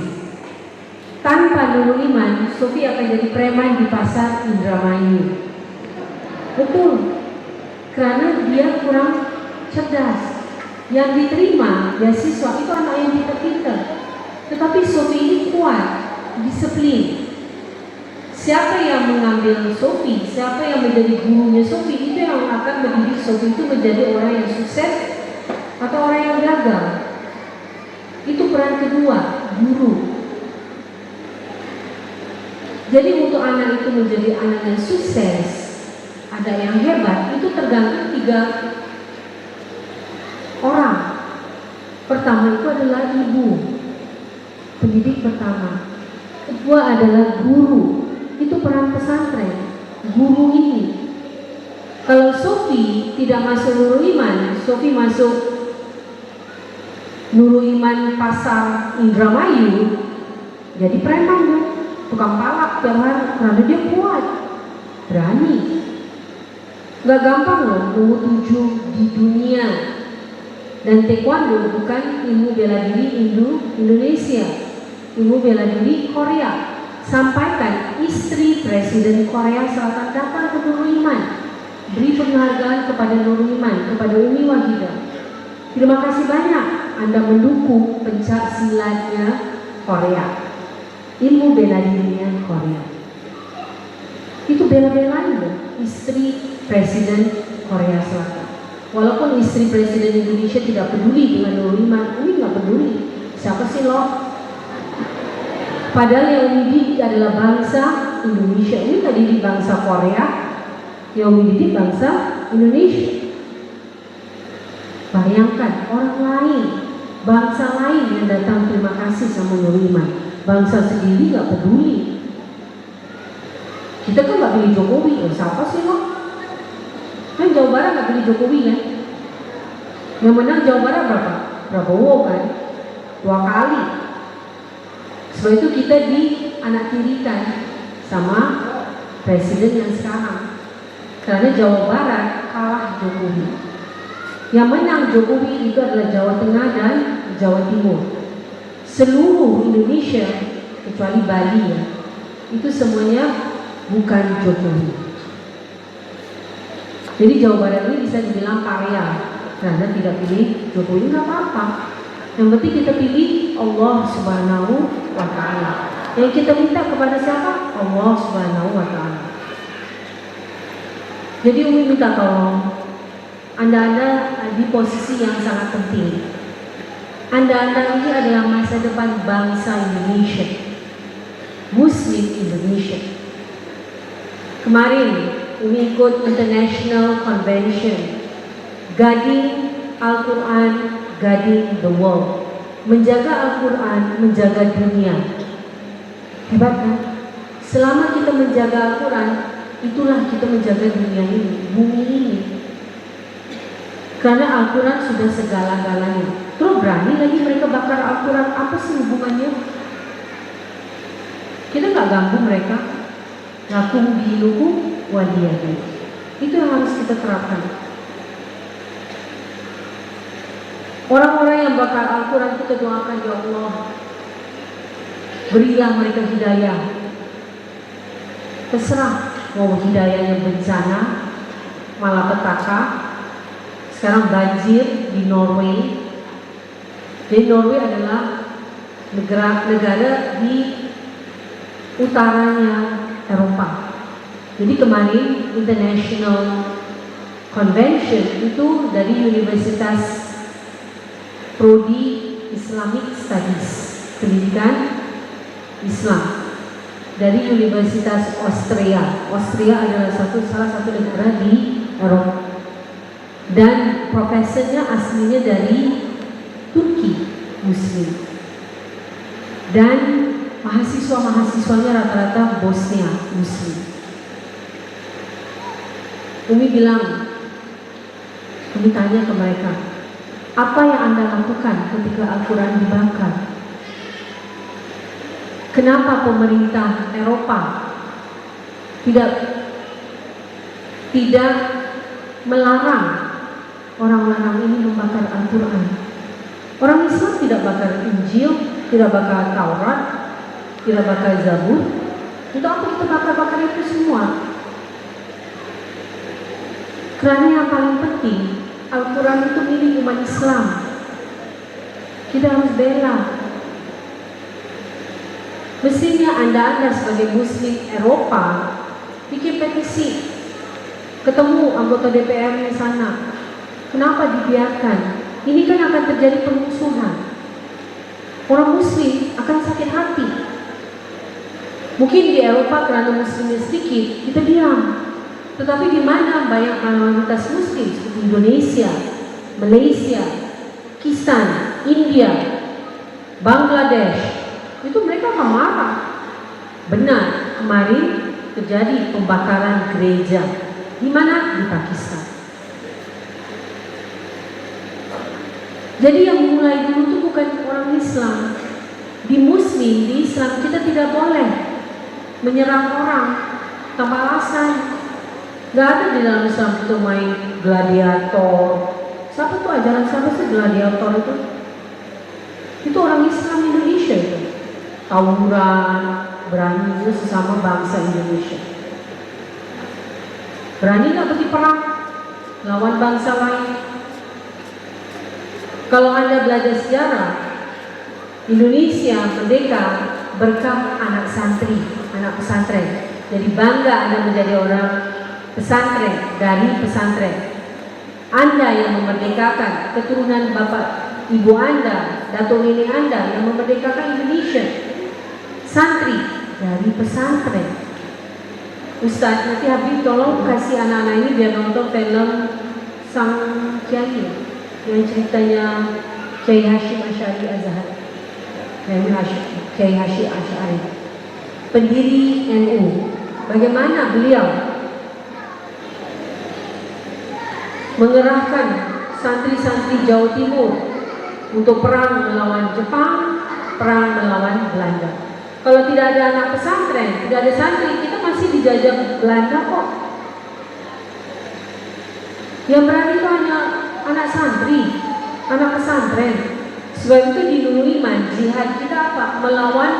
Tanpa Nurul Iman, Sophie akan jadi preman di pasar Indramayu. Betul, karena dia kurang cerdas. Yang diterima beasiswa itu anak yang pintar-pintar. Tetapi Sophie ini kuat, disiplin. Siapa yang mengambil Sophie, siapa yang menjadi gurunya Sophie, itu yang akan mendidik Sophie itu menjadi orang yang sukses atau orang yang gagal. Itu peran kedua, guru. Jadi untuk anak itu menjadi anak yang sukses, ada yang hebat, itu tergantung 3 orang. Pertama itu adalah ibu, pendidik pertama. Kedua adalah guru, itu peran pesantren, guru ini. Kalau Sophie tidak masuk Nurul Iman, Sophie masuk Nurul Iman pasar Indramayu, jadi preman dong, tukang palak tiap hari, karena dia kuat, berani. Gak gampang loh nomor 7 di dunia. Dan taekwondo bukan ilmu bela diri Indonesia, ilmu bela diri Korea. Sampaikan istri Presiden Korea Selatan datang ke Nurul Iman, beri penghargaan kepada Nurul Iman, kepada Umi Wahidah. Terima kasih banyak Anda mendukung pencak silatnya Korea, ilmu bela dirinya Korea. Itu bela-belain loh istri Presiden Korea Selatan. Walaupun istri Presiden Indonesia tidak peduli dengan Nurul Iman, Umi nggak peduli. Siapa sih lo? Padahal yang Umi didik adalah bangsa Indonesia. Umi nggak didik bangsa Korea, yang Umi didik bangsa Indonesia. Bayangkan orang lain, bangsa lain yang datang terima kasih sama Nurul Iman, bangsa sendiri nggak peduli. Kita kan nggak pilih Jokowi, siapa sih lo? Kan Jawa Barat nggak pilih Jokowi kan? Yang menang Jawa Barat berapa? Prabowo kan? 2 kali. Sebab itu kita dianaktirikan sama presiden yang sekarang. Karena Jawa Barat kalah Jokowi. Yang menang Jokowi itu adalah Jawa Tengah dan Jawa Timur. Seluruh Indonesia kecuali Bali ya, itu semuanya bukan Jokowi. Jadi Jawa Barat ini bisa dibilang karya karena tidak pilih Jokowi, nggak apa-apa. Yang penting kita pilih Allah Subhanahu wa Ta'ala. Yang kita minta kepada siapa? Allah Subhanahu wa Ta'ala. Jadi Umi minta tolong Anda di posisi yang sangat penting. Anda ini adalah masa depan bangsa Indonesia, Muslim Indonesia. Kemarin Umi ikut International Convention Guiding Al-Quran, Guiding the World. Menjaga Al-Quran, menjaga dunia. Hebat kan? Selama kita menjaga Al-Quran, itulah kita menjaga dunia ini, bumi ini. Karena Al-Quran sudah segala-galanya. Terus berani lagi mereka bakar Al-Quran, apa sih hubungannya? Kita nggak ganggu mereka. Lakum dinukum waliyadin. Itu yang harus kita terapkan. Orang-orang yang bakar Al-Quran kita doakan, ya Allah, Berilah mereka hidayah. Terserah mau hidayahnya bencana, malapetaka. Sekarang banjir di Norway. Jadi Norway adalah negara di utaranya Eropa. Jadi kemarin International Convention itu dari Universitas Prodi Islamic Studies, pendidikan Islam, dari Universitas Austria. Austria adalah salah satu negara di Eropa. Dan profesornya aslinya dari Turki Muslim. Dan mahasiswanya rata-rata Bosnia Muslim. Umi bilang, Umi tanya ke mereka, apa yang Anda lakukan ketika Al-Quran dibakar? Kenapa pemerintah Eropa tidak melarang orang-orang ini membakar Al-Quran? Orang Islam tidak bakar Injil, tidak bakar Taurat, tidak bakar Zabur. Untuk apa kita bakar-bakar itu semua? Karena yang paling penting, Al-Quran itu milik umat Islam. Kita harus bela. Mestinya Anda sebagai Muslim Eropa bikin petisi, ketemu anggota DPR di sana. Kenapa dibiarkan? Ini kan akan terjadi permusuhan. Orang Muslim akan sakit hati. Mungkin di Eropa karena Muslimnya sedikit, kita diam. Tetapi di mana banyak mayoritas Muslim seperti Indonesia, Malaysia, Pakistan, India, Bangladesh, itu mereka akan marah. Benar, kemarin terjadi pembakaran gereja. Di mana? Di Pakistan. Jadi yang mulai dulu itu bukan orang Islam. Di Muslim, di Islam kita tidak boleh menyerang orang tanpa alasan. Gak ada di dalam Islam itu main gladiator. Siapa tuh ajaran siapa sih gladiator itu? Itu orang Islam Indonesia itu. Tawuran, berani sesama bangsa Indonesia. Berani gak pergi perang lawan bangsa lain? Kalau Anda belajar sejarah, Indonesia merdeka berkah anak santri, anak pesantren. Jadi bangga Anda menjadi orang pesantren, dari pesantren. Anda yang memerdekakan keturunan bapak ibu Anda, datuk nenek Anda yang memerdekakan Indonesia. Santri dari pesantren. Ustaz, nanti Habib tolong kasih anak-anak ini biar nonton film Sang Kiai yang ceritanya Kiai Hashim Asy'ari Azhar. Kiai Hashim Asy'ari, pendiri NU. Bagaimana beliau mengerahkan santri-santri Jawa Timur untuk perang melawan Jepang, perang melawan Belanda. Kalau tidak ada anak pesantren, tidak ada santri, kita masih dijajah Belanda kok. Yang berani itu hanya anak santri, anak pesantren. Sebab itu di Nurul Iman, jihad kita apa? Melawan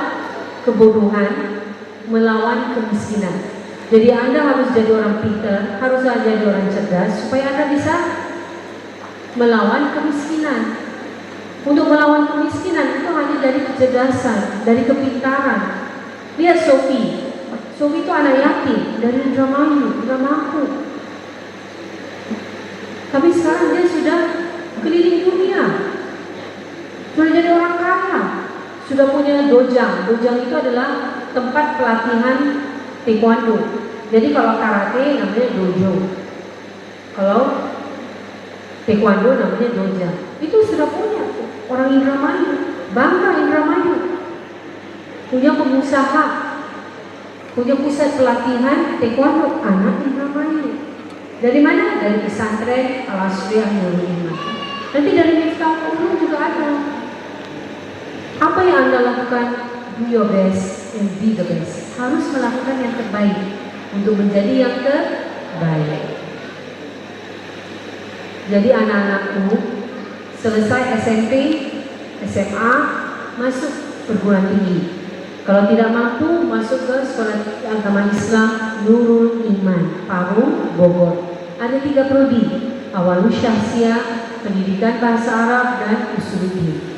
kebodohan, melawan kemiskinan. Jadi Anda harus jadi orang pintar, harus jadi orang cerdas supaya Anda bisa melawan kemiskinan. Untuk melawan kemiskinan itu hanya dari kecerdasan, dari kepintaran. Lihat Sophie itu anak yatim dari Indramayu, nggak mampu. Tapi sekarang dia sudah keliling dunia, sudah jadi orang kaya, sudah punya dojang. Dojang itu adalah tempat pelatihan taekwondo. Jadi kalau karate namanya dojo, kalau taekwondo namanya dojang. Itu sudah punya orang Indramayu, bangga Indramayu, punya pengusaha, punya pusat pelatihan taekwondo, anak Indramayu. Dari mana? Dari pesantren Al-Asriyah Nurul Iman. Nanti dari Miftahul Ulum juga ada. Apa yang Anda lakukan? Do your best and be the best. Harus melakukan yang terbaik untuk menjadi yang terbaik. Jadi anak-anakku selesai SMP, SMA, masuk perguruan tinggi. Kalau tidak mampu, masuk ke sekolah agama Islam Nurul Iman, Parung, Bogor. Ada 3 prodi, Awalus Syahsiah, Pendidikan Bahasa Arab, dan Usuluddin.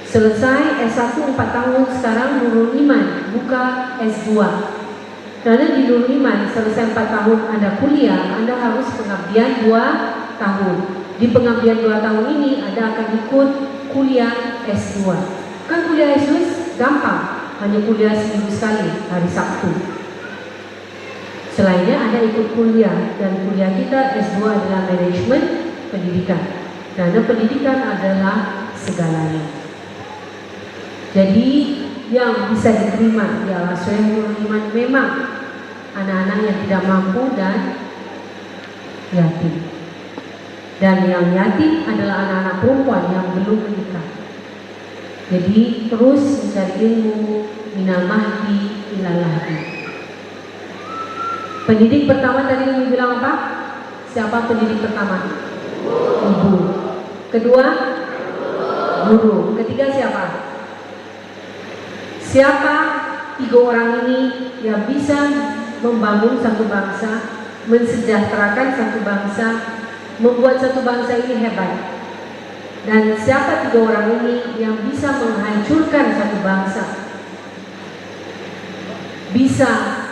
Selesai S1 4 tahun, sekarang Nurul Iman buka S2. Karena di Nurul Iman selesai 4 tahun Anda kuliah, Anda harus pengabdian 2 tahun. Di pengabdian 2 tahun ini Anda akan ikut kuliah S2. Kan kuliah S2 gampang, hanya kuliah seminggu sekali, hari Sabtu. Selainnya Anda ikut kuliah, dan kuliah kita S2 adalah manajemen pendidikan. Karena pendidikan adalah segalanya. Jadi yang bisa diterima di Al-Azhar Nurul Iman memang anak-anak yang tidak mampu dan yatim. Dan yang yatim adalah anak-anak perempuan yang belum menikah. Jadi terus mencari ilmu, minal mahdi ilal lahdi. Pendidik pertama tadi yang bilang apa? Siapa pendidik pertama? Ibu. Kedua? Guru. Ketiga siapa? Siapa 3 orang ini yang bisa membangun satu bangsa, mensejahterakan satu bangsa, membuat satu bangsa ini hebat? Dan siapa 3 orang ini yang bisa menghancurkan satu bangsa, bisa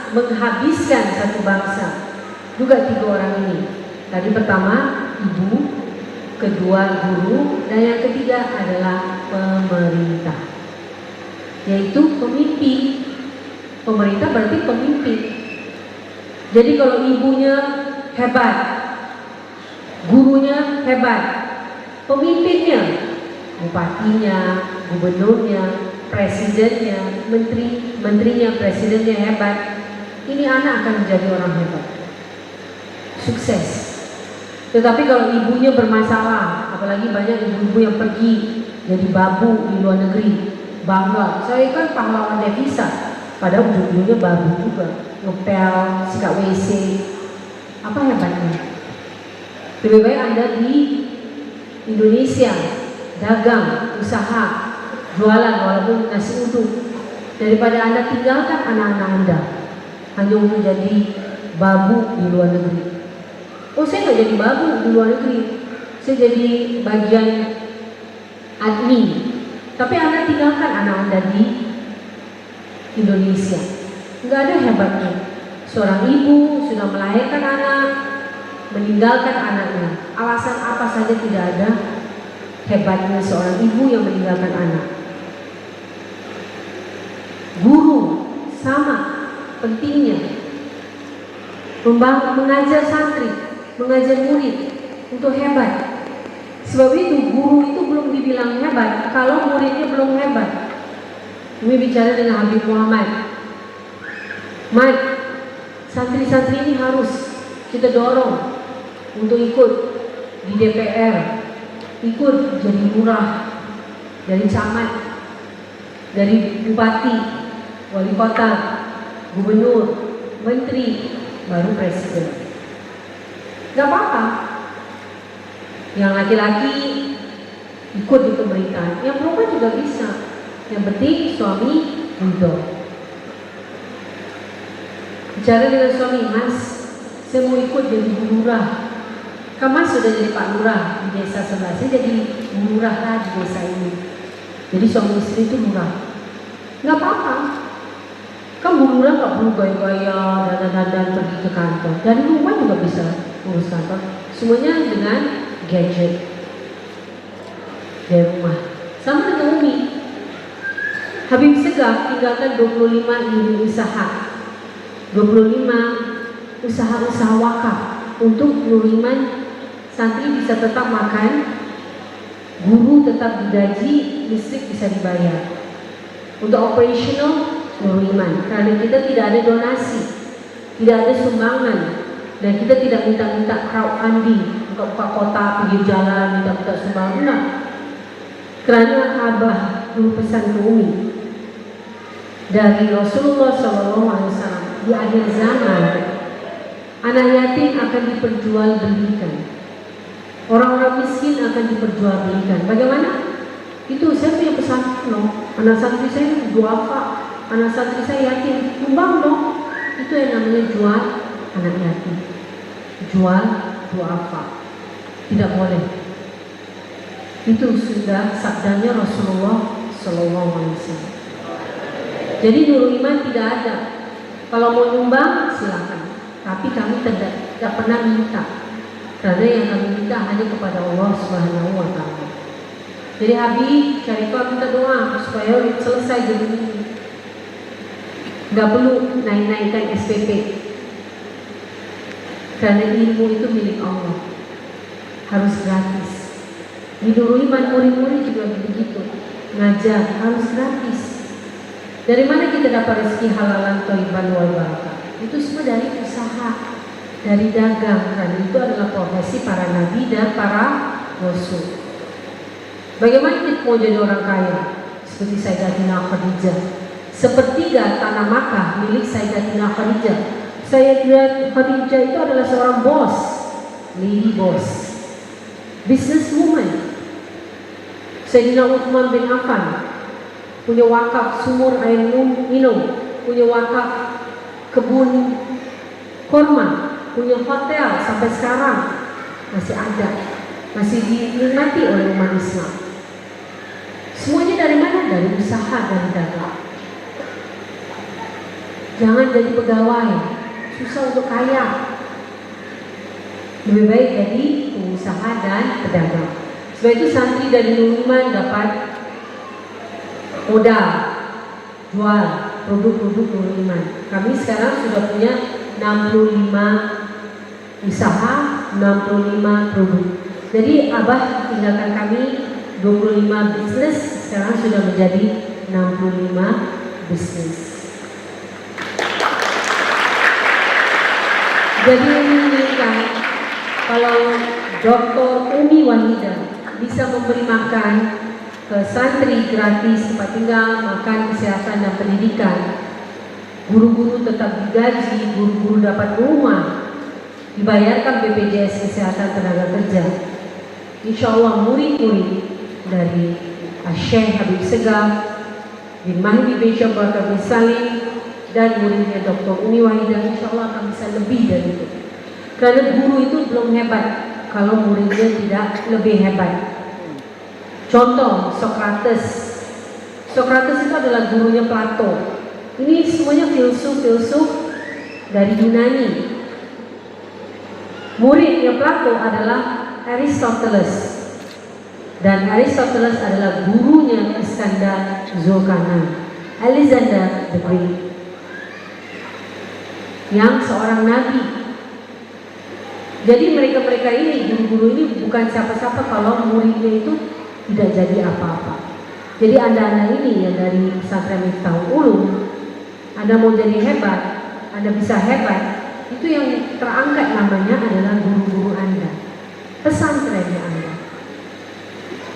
menghabiskan satu bangsa? Juga 3 orang ini. Tadi pertama ibu, kedua guru, dan yang ketiga adalah pemerintah, yaitu pemimpin. Pemerintah berarti pemimpin. Jadi kalau ibunya hebat, gurunya hebat, pemimpinnya, bupatinya, gubernurnya, presidennya, menterinya, presidennya hebat, ini anak akan menjadi orang hebat, sukses. Tetapi kalau ibunya bermasalah, apalagi banyak ibu-ibu yang pergi jadi babu di luar negeri, bangga, saya kan pahlawan devisa, padahal ujung-ujungnya babu juga, ngepel, sikat WC, apa hebatnya? Lebih baik Anda di Indonesia dagang, usaha, jualan walaupun nasi uduk, daripada Anda tinggalkan anak-anak Anda hanya untuk jadi babu di luar negeri. Oh, saya nggak jadi babu di luar negeri, saya jadi bagian admin. Tapi Anda tinggalkan anak Anda di Indonesia, nggak ada hebatnya. Seorang ibu sudah melahirkan anak, meninggalkan anaknya. Alasan apa saja tidak ada hebatnya seorang ibu yang meninggalkan anak. Guru sama pentingnya, mengajar santri, mengajar murid untuk hebat. Sebab itu guru itu belum dibilang hebat kalau muridnya belum hebat. Kami bicara dengan Habib Muhammad, Mat, santri-santri ini harus kita dorong untuk ikut di DPR, ikut jadi lurah, dari camat, dari bupati, wali kota, gubernur, menteri, baru presiden. Gak apa-apa. Yang laki-laki ikut di pemerintahan, yang perempuan juga bisa. Yang penting suami ridho. Bicara dengan suami, Mas, saya mau ikut jadi Bu Lurah. Kan Mas sudah jadi Pak Lurah di desa sebelah, saya jadi Bu Lurah lah di desa ini. Jadi suami istri itu lurah. Gak apa-apa. Kan Bu Lurah gak perlu gaya-gaya, dandan-dandan pergi ke kantor. Dari rumah juga bisa urus kantor. Semuanya dengan gadget dari rumah. Sama dengan Umi. Habib Segaf tinggalkan 25 unit usaha, 25 usaha-usaha wakaf untuk Nurul Iman. Santri bisa tetap makan, guru tetap digaji, listrik bisa dibayar. Untuk operasional Nurul Iman, karena kita tidak ada donasi, tidak ada sumbangan, dan kita tidak minta-minta crowdfunding, buka-buka kota, pinggir jalan, minta-minta sumbangan. Nah, karena Abah dulu pesan ke Umi dari Rasulullah SAW, di akhir zaman anak yatim akan diperjualbelikan, orang-orang miskin akan diperjualbelikan. Bagaimana? Itu saya punya pesantren loh. Anak santri saya duafa, anak santri saya yatim, nyumbang dong. Itu yang namanya jual anak yatim, jual duafa. Tidak boleh. Itu sudah sabdanya Rasulullah Shallallahu Alaihi Wasallam. Jadi Nurul Iman tidak ada. Kalau mau nyumbang silakan, tapi kami tidak pernah minta, karena yang kami minta hanya kepada Allah Subhanahu Wa Taala. Jadi Habib Syarifah minta doa supaya selesai jadi ini. Nggak perlu naik-naikkan SPP, karena ilmu itu milik Allah, harus gratis. Di Nurul Iman murid-murid juga begitu, ngajar harus gratis. Dari mana kita dapat rezeki halalan thayyiban wal barakah? Itu semua dari usaha, dari dagang. Karena itu adalah profesi para nabi dan para rasul. Bagaimana kita mau jadi orang kaya? Seperti Sayyidatina Khadijah. Sepertiga tanah Makkah milik Sayyidatina Khadijah. Sayyidatina Khadijah itu adalah seorang bos, lady boss, businesswoman. Sayyidina Utsman bin Affan punya wakaf sumur air minum, punya wakaf kebun kurma, punya hotel sampai sekarang masih ada, masih dinikmati oleh umat Islam. Semuanya dari mana? Dari usaha dan dagang. Jangan jadi pegawai, susah untuk kaya. Lebih baik jadi pengusaha dan pedagang. Sebab itu santri dari Nurul Iman dapat modal jual produk-produk Nurul Iman. Kami sekarang sudah punya 65 usaha, 65 produk. Jadi Abah tinggalkan kami 25 bisnis, sekarang sudah menjadi 65 bisnis. Jadi menginginkan kalau Dr. Umi Wahidah bisa memberi makan ke santri gratis, tempat tinggal, makan, kesehatan dan pendidikan. Guru-guru tetap digaji, guru-guru dapat rumah, dibayarkan BPJS Kesehatan Tenaga Kerja. Insya Allah murid-murid dari Syekh Habib Segaf bin Mahdi bin Syabal bin Salim dan muridnya Dr. Umi Wahidah, insya Allah akan bisa lebih dari itu. Karena guru itu belum hebat kalau muridnya tidak lebih hebat. Contoh Socrates. Socrates itu adalah gurunya Plato. Ini semuanya filsuf-filsuf dari Yunani. Muridnya Plato adalah Aristoteles, dan Aristoteles adalah gurunya Iskandar Zulkarnain, Alexander the Great, yang seorang nabi. Jadi mereka-mereka ini, guru-guru ini bukan siapa-siapa kalau muridnya itu tidak jadi apa-apa. Jadi Anda ini yang dari pesantren Miftahul Ulum, Anda mau jadi hebat, Anda bisa hebat, itu yang terangkat namanya adalah guru-guru Anda, pesantrennya Anda.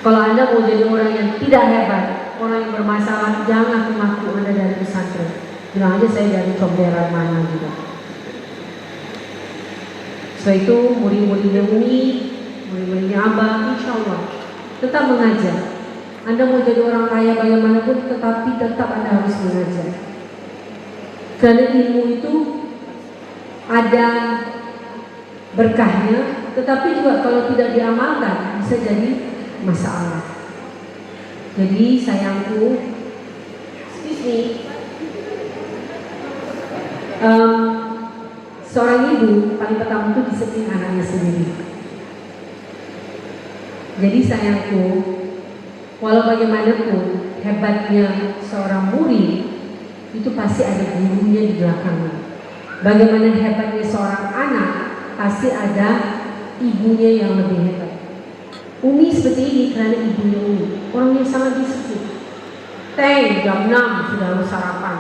Kalau Anda mau jadi orang yang tidak hebat, orang yang bermasalah, jangan mengaku Anda dari pesantren. Bilang aja saya dari comberan mana juga. Setelah itu murid-muridnya Umi, murid-muridnya Abah, insya Allah tetap mengajar. Anda mau jadi orang kaya bagaimanapun, tetapi tetap Anda harus mengajar. Karena ilmu itu ada berkahnya, tetapi juga kalau tidak diamalkan bisa jadi masalah. Jadi sayangku, excuse me, seorang ibu paling pertama itu disiplin anaknya sendiri. Jadi sayangku, walau bagaimanapun hebatnya seorang murid, itu pasti ada gurunya di belakangnya. Bagaimana hebatnya seorang anak, pasti ada ibunya yang lebih hebat. Umi seperti ini karena ibunya Umi, orang yang sangat disiplin. Teng jam 6 sudah harus sarapan,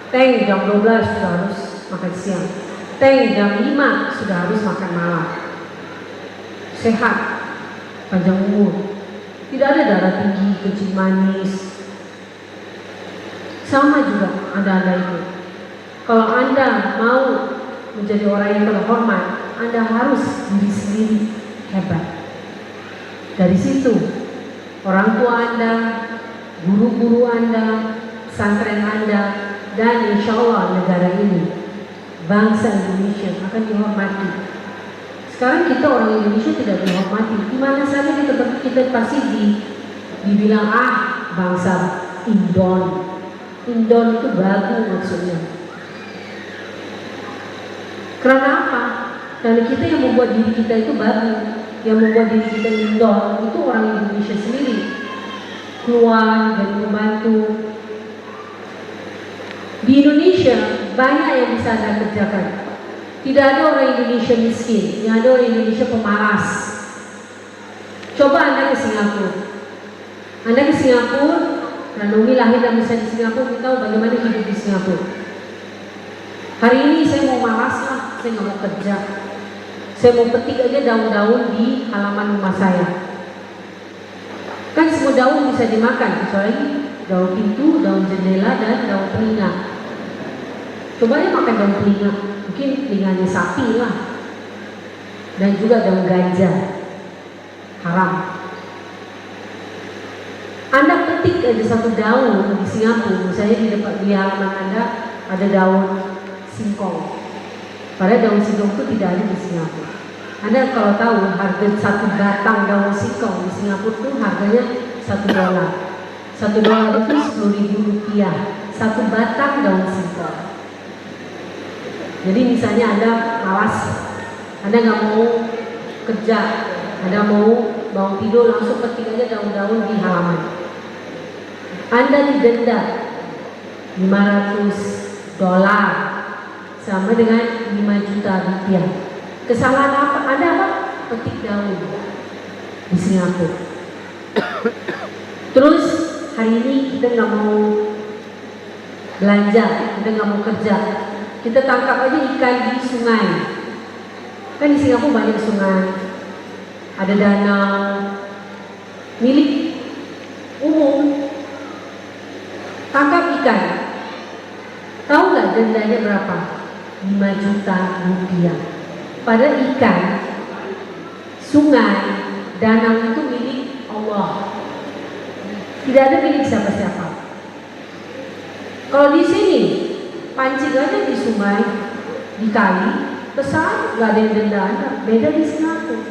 teng jam 12 sudah harus makan siang, teng jam 5 sudah harus makan malam. Sehat, panjang umur, tidak ada darah tinggi, kencing manis. Sama juga Anda itu. Kalau Anda mau menjadi orang yang terhormat, Anda harus diri sendiri hebat. Dari situ orang tua Anda, guru-guru Anda, pesantren Anda, dan insya Allah negara ini, bangsa Indonesia akan dihormati. Sekarang kita orang Indonesia tidak dihormati. Di mana saja kita pasti dibilang bangsa Indon. Indon itu bagu maksudnya. Karena apa? Karena kita yang membuat diri kita itu bagu, yang membuat diri kita Indon itu orang Indonesia sendiri. Keluar dari membantu. Di Indonesia banyak yang bisa Anda kerjakan. Tidak ada orang Indonesia miskin, yang ada orang Indonesia pemalas. Coba Anda ke Singapura. Anda ke Singapura, dan Umi lahir dan besar di Singapura, kita tahu bagaimana hidup di Singapura. Hari ini saya mau malas lah, saya nggak mau kerja. Saya mau petik aja daun-daun di halaman rumah saya. Kan semua daun bisa dimakan, kecuali daun pintu, daun jendela, dan daun telinga. Coba ya makan daun telinga, mungkin telinganya sapi lah. Dan juga daun ganja, haram. Anda petik aja satu daun di Singapura, misalnya di depan di halaman Anda ada daun singkong. Padahal daun singkong itu tidak ada di Singapura. Anda kalau tahu harga satu batang daun singkong di Singapura itu harganya $1. $1 itu Rp10.000. Satu batang daun singkong. Jadi misalnya Anda malas, Anda nggak mau kerja, Anda mau bangun tidur langsung petik aja daun-daun di halaman. Anda didenda $500 sama dengan Rp5 juta. Kesalahan apa? Anda apa? Petik daun di Singapura. Terus hari ini kita nggak mau belanja, kita nggak mau kerja, kita tangkap aja ikan di sungai. Kan di Singapura banyak sungai, ada danau milik umum. Tangkap ikan, tahu nggak dendanya berapa? Rp5 juta. Pada ikan sungai, danau itu milik Allah, tidak ada milik siapa-siapa. Kalau di sini pancing aja di sungai, di kali, besar, nggak ada yang denda Anda. Beda di Singapura.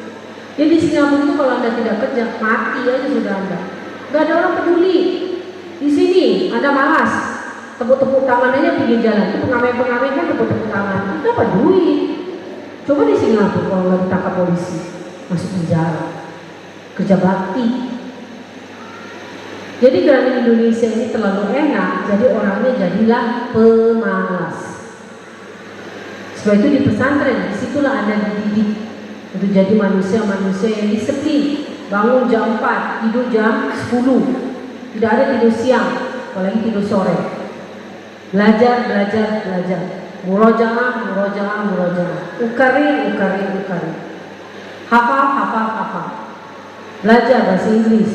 Jadi di Singapura itu kalau Anda tidak kerja, mati aja sudah Anda. Nggak ada orang peduli. Di sini Anda malas, tepuk-tepuk tangan aja pinggir jalan. Itu pengamen-pengamen kan tepuk-tepuk tangan. Itu apa? Duit. Coba di Singapura kalau nggak ditangkap polisi, masuk penjara, kerja bakti. Jadi karena Indonesia ini terlalu enak, jadi orangnya jadilah pemalas. Sebab itu di pesantren, disitulah Anda dididik untuk jadi manusia-manusia yang disiplin. Bangun jam 4, tidur jam 10. Tidak ada tidur siang, apalagi tidur sore. Belajar. Murojaah. Ukari. Hafal. Belajar bahasa Inggris,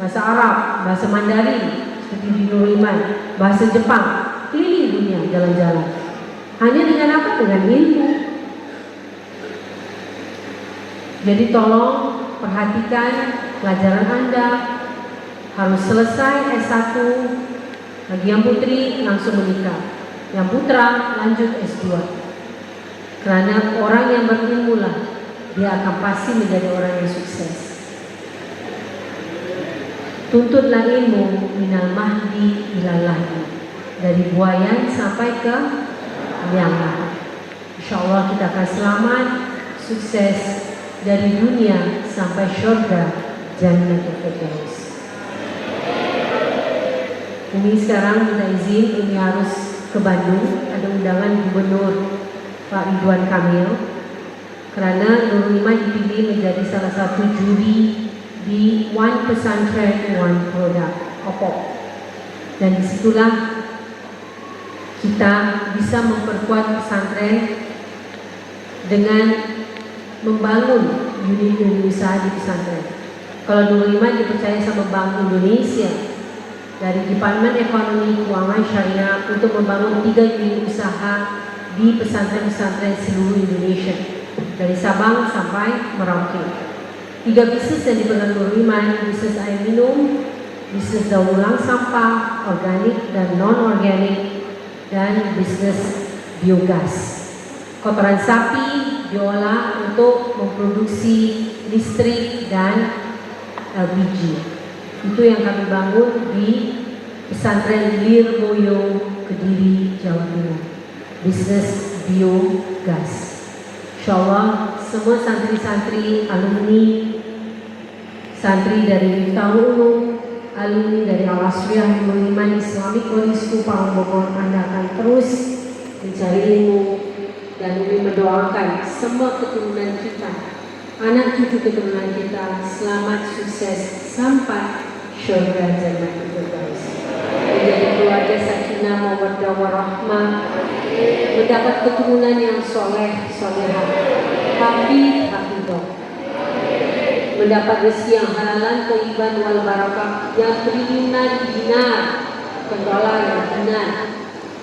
bahasa Arab, bahasa Mandarin, seperti di Nurul Iman, bahasa Jepang, keliling dunia, jalan-jalan. Hanya dengan apa? Dengan ilmu. Jadi tolong perhatikan pelajaran Anda, harus selesai S1, bagi yang putri langsung menikah, yang putra lanjut S2. Karena orang yang berilmu lah, dia akan pasti menjadi orang yang sukses. Tuntutlah ilmu minal mahdi ilal lahdi, dari buayan sampai ke liang lahat. Insyaallah kita akan selamat, sukses dari dunia sampai surga Jannatul Firdaus. Ini sekarang minta izin, ini harus ke Bandung, ada undangan Gubernur Pak Ridwan Kamil, karena Nurul Iman dipilih menjadi salah satu juri di One Pesantren One Product (OPOP). Dan disitulah kita bisa memperkuat pesantren dengan membangun unit usaha di pesantren. Kalau Nurul Iman dipercaya sama Bank Indonesia dari Departemen Ekonomi Keuangan Syariah untuk membangun 3 unit usaha di pesantren-pesantren seluruh Indonesia, dari Sabang sampai Merauke. 3 bisnis yang dipegang Nurul Iman: bisnis air minum, bisnis daur ulang sampah, organik dan non-organik, dan bisnis biogas. Kotoran sapi diolah untuk memproduksi listrik dan LPG. Itu yang kami bangun di Pesantren Lirboyo, Kediri, Jawa Timur. Bisnis biogas. Insyaallah semua santri-santri, alumni, santri dari Miftahul Ulum, alumni dari Al-Asriyah Nurul Iman Islamic Boarding School Parang Bogor, Anda akan terus mencari ilmu dan mendoakan semua keturunan kita, anak cucu keturunan kita selamat, sukses sampai syurga Jannatul Firdaus, menjadi keluarga sakinah mawaddah warahmah, mendapat keturunan yang soleh solehah, hafidah, mendapat rezeki yang halalan, thayyiban wal barakah, yang triliunan dinar, bukan dolar yang dinar,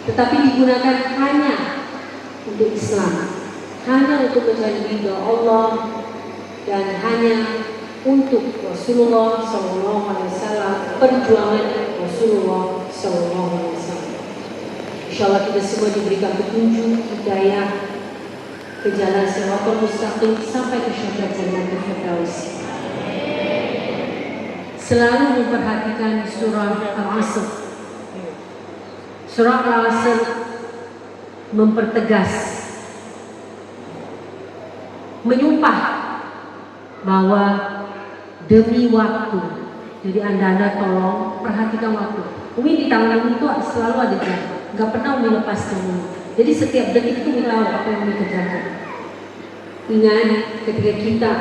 tetapi digunakan hanya untuk Islam, hanya untuk mencari ridha Allah, dan hanya untuk Rasulullah SAW, perjuangan Rasulullah SAW. Insyaallah kita semua diberikan petunjuk hidayah ke jalan siratal mustaqim sampai ke syurga Jannatul Firdaus. Selalu memperhatikan surah Al-Asr. Surah Al-Asr mempertegas, menyumpah bahwa demi waktu. Jadi anda tolong perhatikan waktu. Umi di tangan itu selalu ada jam, nggak pernah Umi lepaskan Umi. Jadi setiap detik itu Umi tahu apa yang Umi kerjakan. Ingat, ketika kita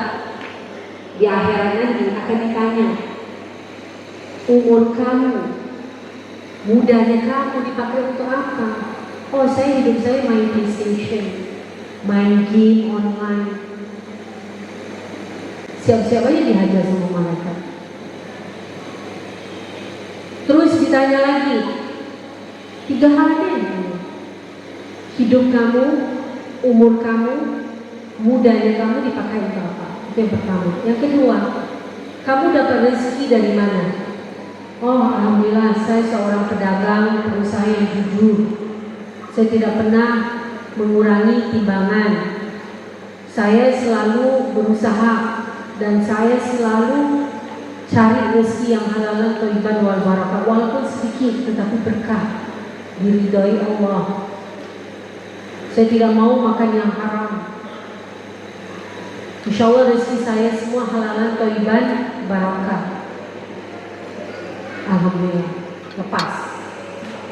di akhirat nanti akan ditanya, umur kamu, mudanya kamu dipakai untuk apa? Oh, hidup saya main PlayStation, main game online. Siap-siap aja dihajar sama malaikat. Terus ditanya lagi, 3 hal ini: hidup kamu, umur kamu, mudanya kamu dipakai untuk apa? Itu yang pertama. Yang kedua, kamu dapat rezeki dari mana? Oh, alhamdulillah saya seorang pedagang, pengusaha yang jujur. Saya tidak pernah mengurangi timbangan. Saya selalu berusaha dan saya selalu cari rezeki yang halal, thayyiban wal barakah, walaupun sedikit tetapi berkah, diridhai Allah. Saya tidak mau makan yang haram. Insyaallah rezeki saya semua halal, thayyiban, barakah. Alhamdulillah, lepas.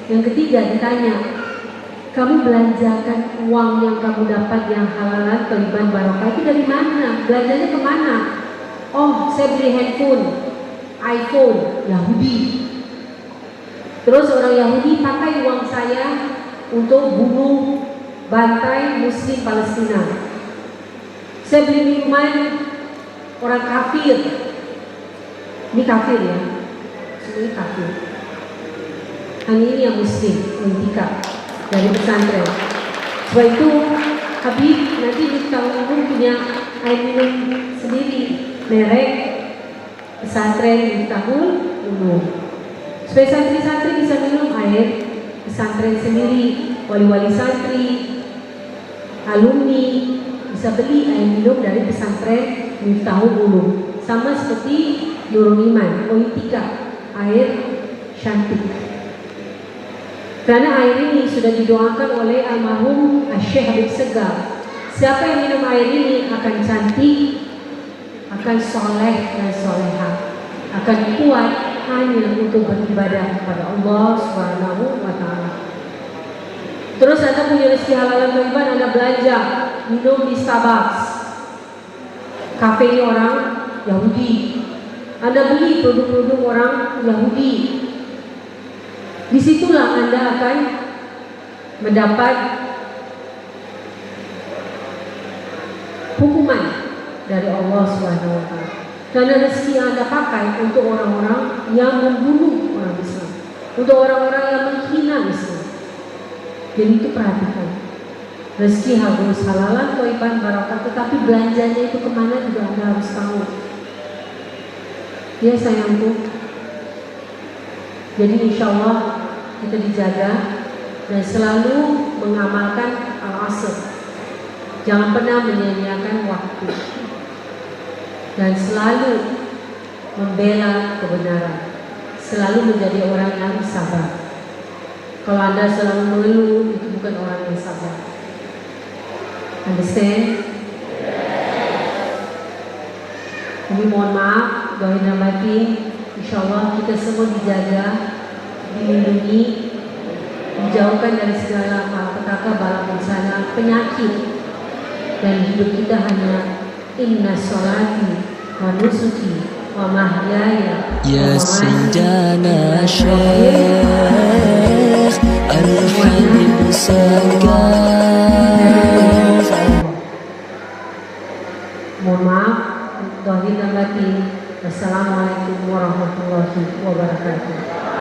Yang ketiga ditanya, kamu belanjakan uang yang kamu dapat yang halal, thayyiban, barakah itu dari mana? Belanjanya kemana? Oh, saya beli handphone, iPhone, Yahudi. Terus orang Yahudi pakai uang saya untuk bunuh, bantai Muslim Palestina. Saya beli minuman orang kafir. Ini kafir ya, semua kafir. Hanya ini yang Muslim, Intika dari pesantren. Sebab itu Habib nanti di tahun ini punya air minum sendiri, merek pesantren Miftahul Ulum. Supaya santri-santri bisa minum air pesantren sendiri, wali-wali santri, alumni bisa beli air minum dari pesantren Miftahul Ulum. Sama seperti Nurul Iman, Intika, air cantik. Karena air ini sudah didoakan oleh almarhum Syekh Habib Segar. Siapa yang minum air ini akan cantik, akan soleh dan solehah, akan kuat hanya untuk beribadah kepada Allah Subhanahu wa Ta'ala. Terus Anda punya rezeki halal thayyiban, Anda belanja minum di Starbucks, kafe orang Yahudi. Anda beli produk-produk orang Yahudi. Disitulah Anda akan mendapat hukuman dari Allah SWT. Karena rezeki yang Anda pakai untuk orang-orang yang membunuh orang Islam, untuk orang-orang yang menghina Islam. Jadi itu perhatikan. Rezeki harus halalan, thayyiban, barakah, tetapi belanjanya itu kemana juga Anda harus tahu. Ya sayangku. Jadi insya Allah kita dijaga dan selalu mengamalkan al-asr. Jangan pernah menyia-nyiakan waktu dan selalu membela kebenaran. Selalu menjadi orang yang sabar. Kalau Anda selalu mengeluh, itu bukan orang yang sabar. Understand? Kami mohon maaf, doain dan batin. Insya Allah kita semua dijaga, dilindungi, dijauhkan dari segala malapetaka, bala bencana, penyakit, dan hidup kita hanya inna sholati wa nusuki wa mahyaya Ya Sayyidana Syekh Al-Habib Sagaf. Mohon maaf, doain dan batin. Wassalamualaikum warahmatullahi wabarakatuh.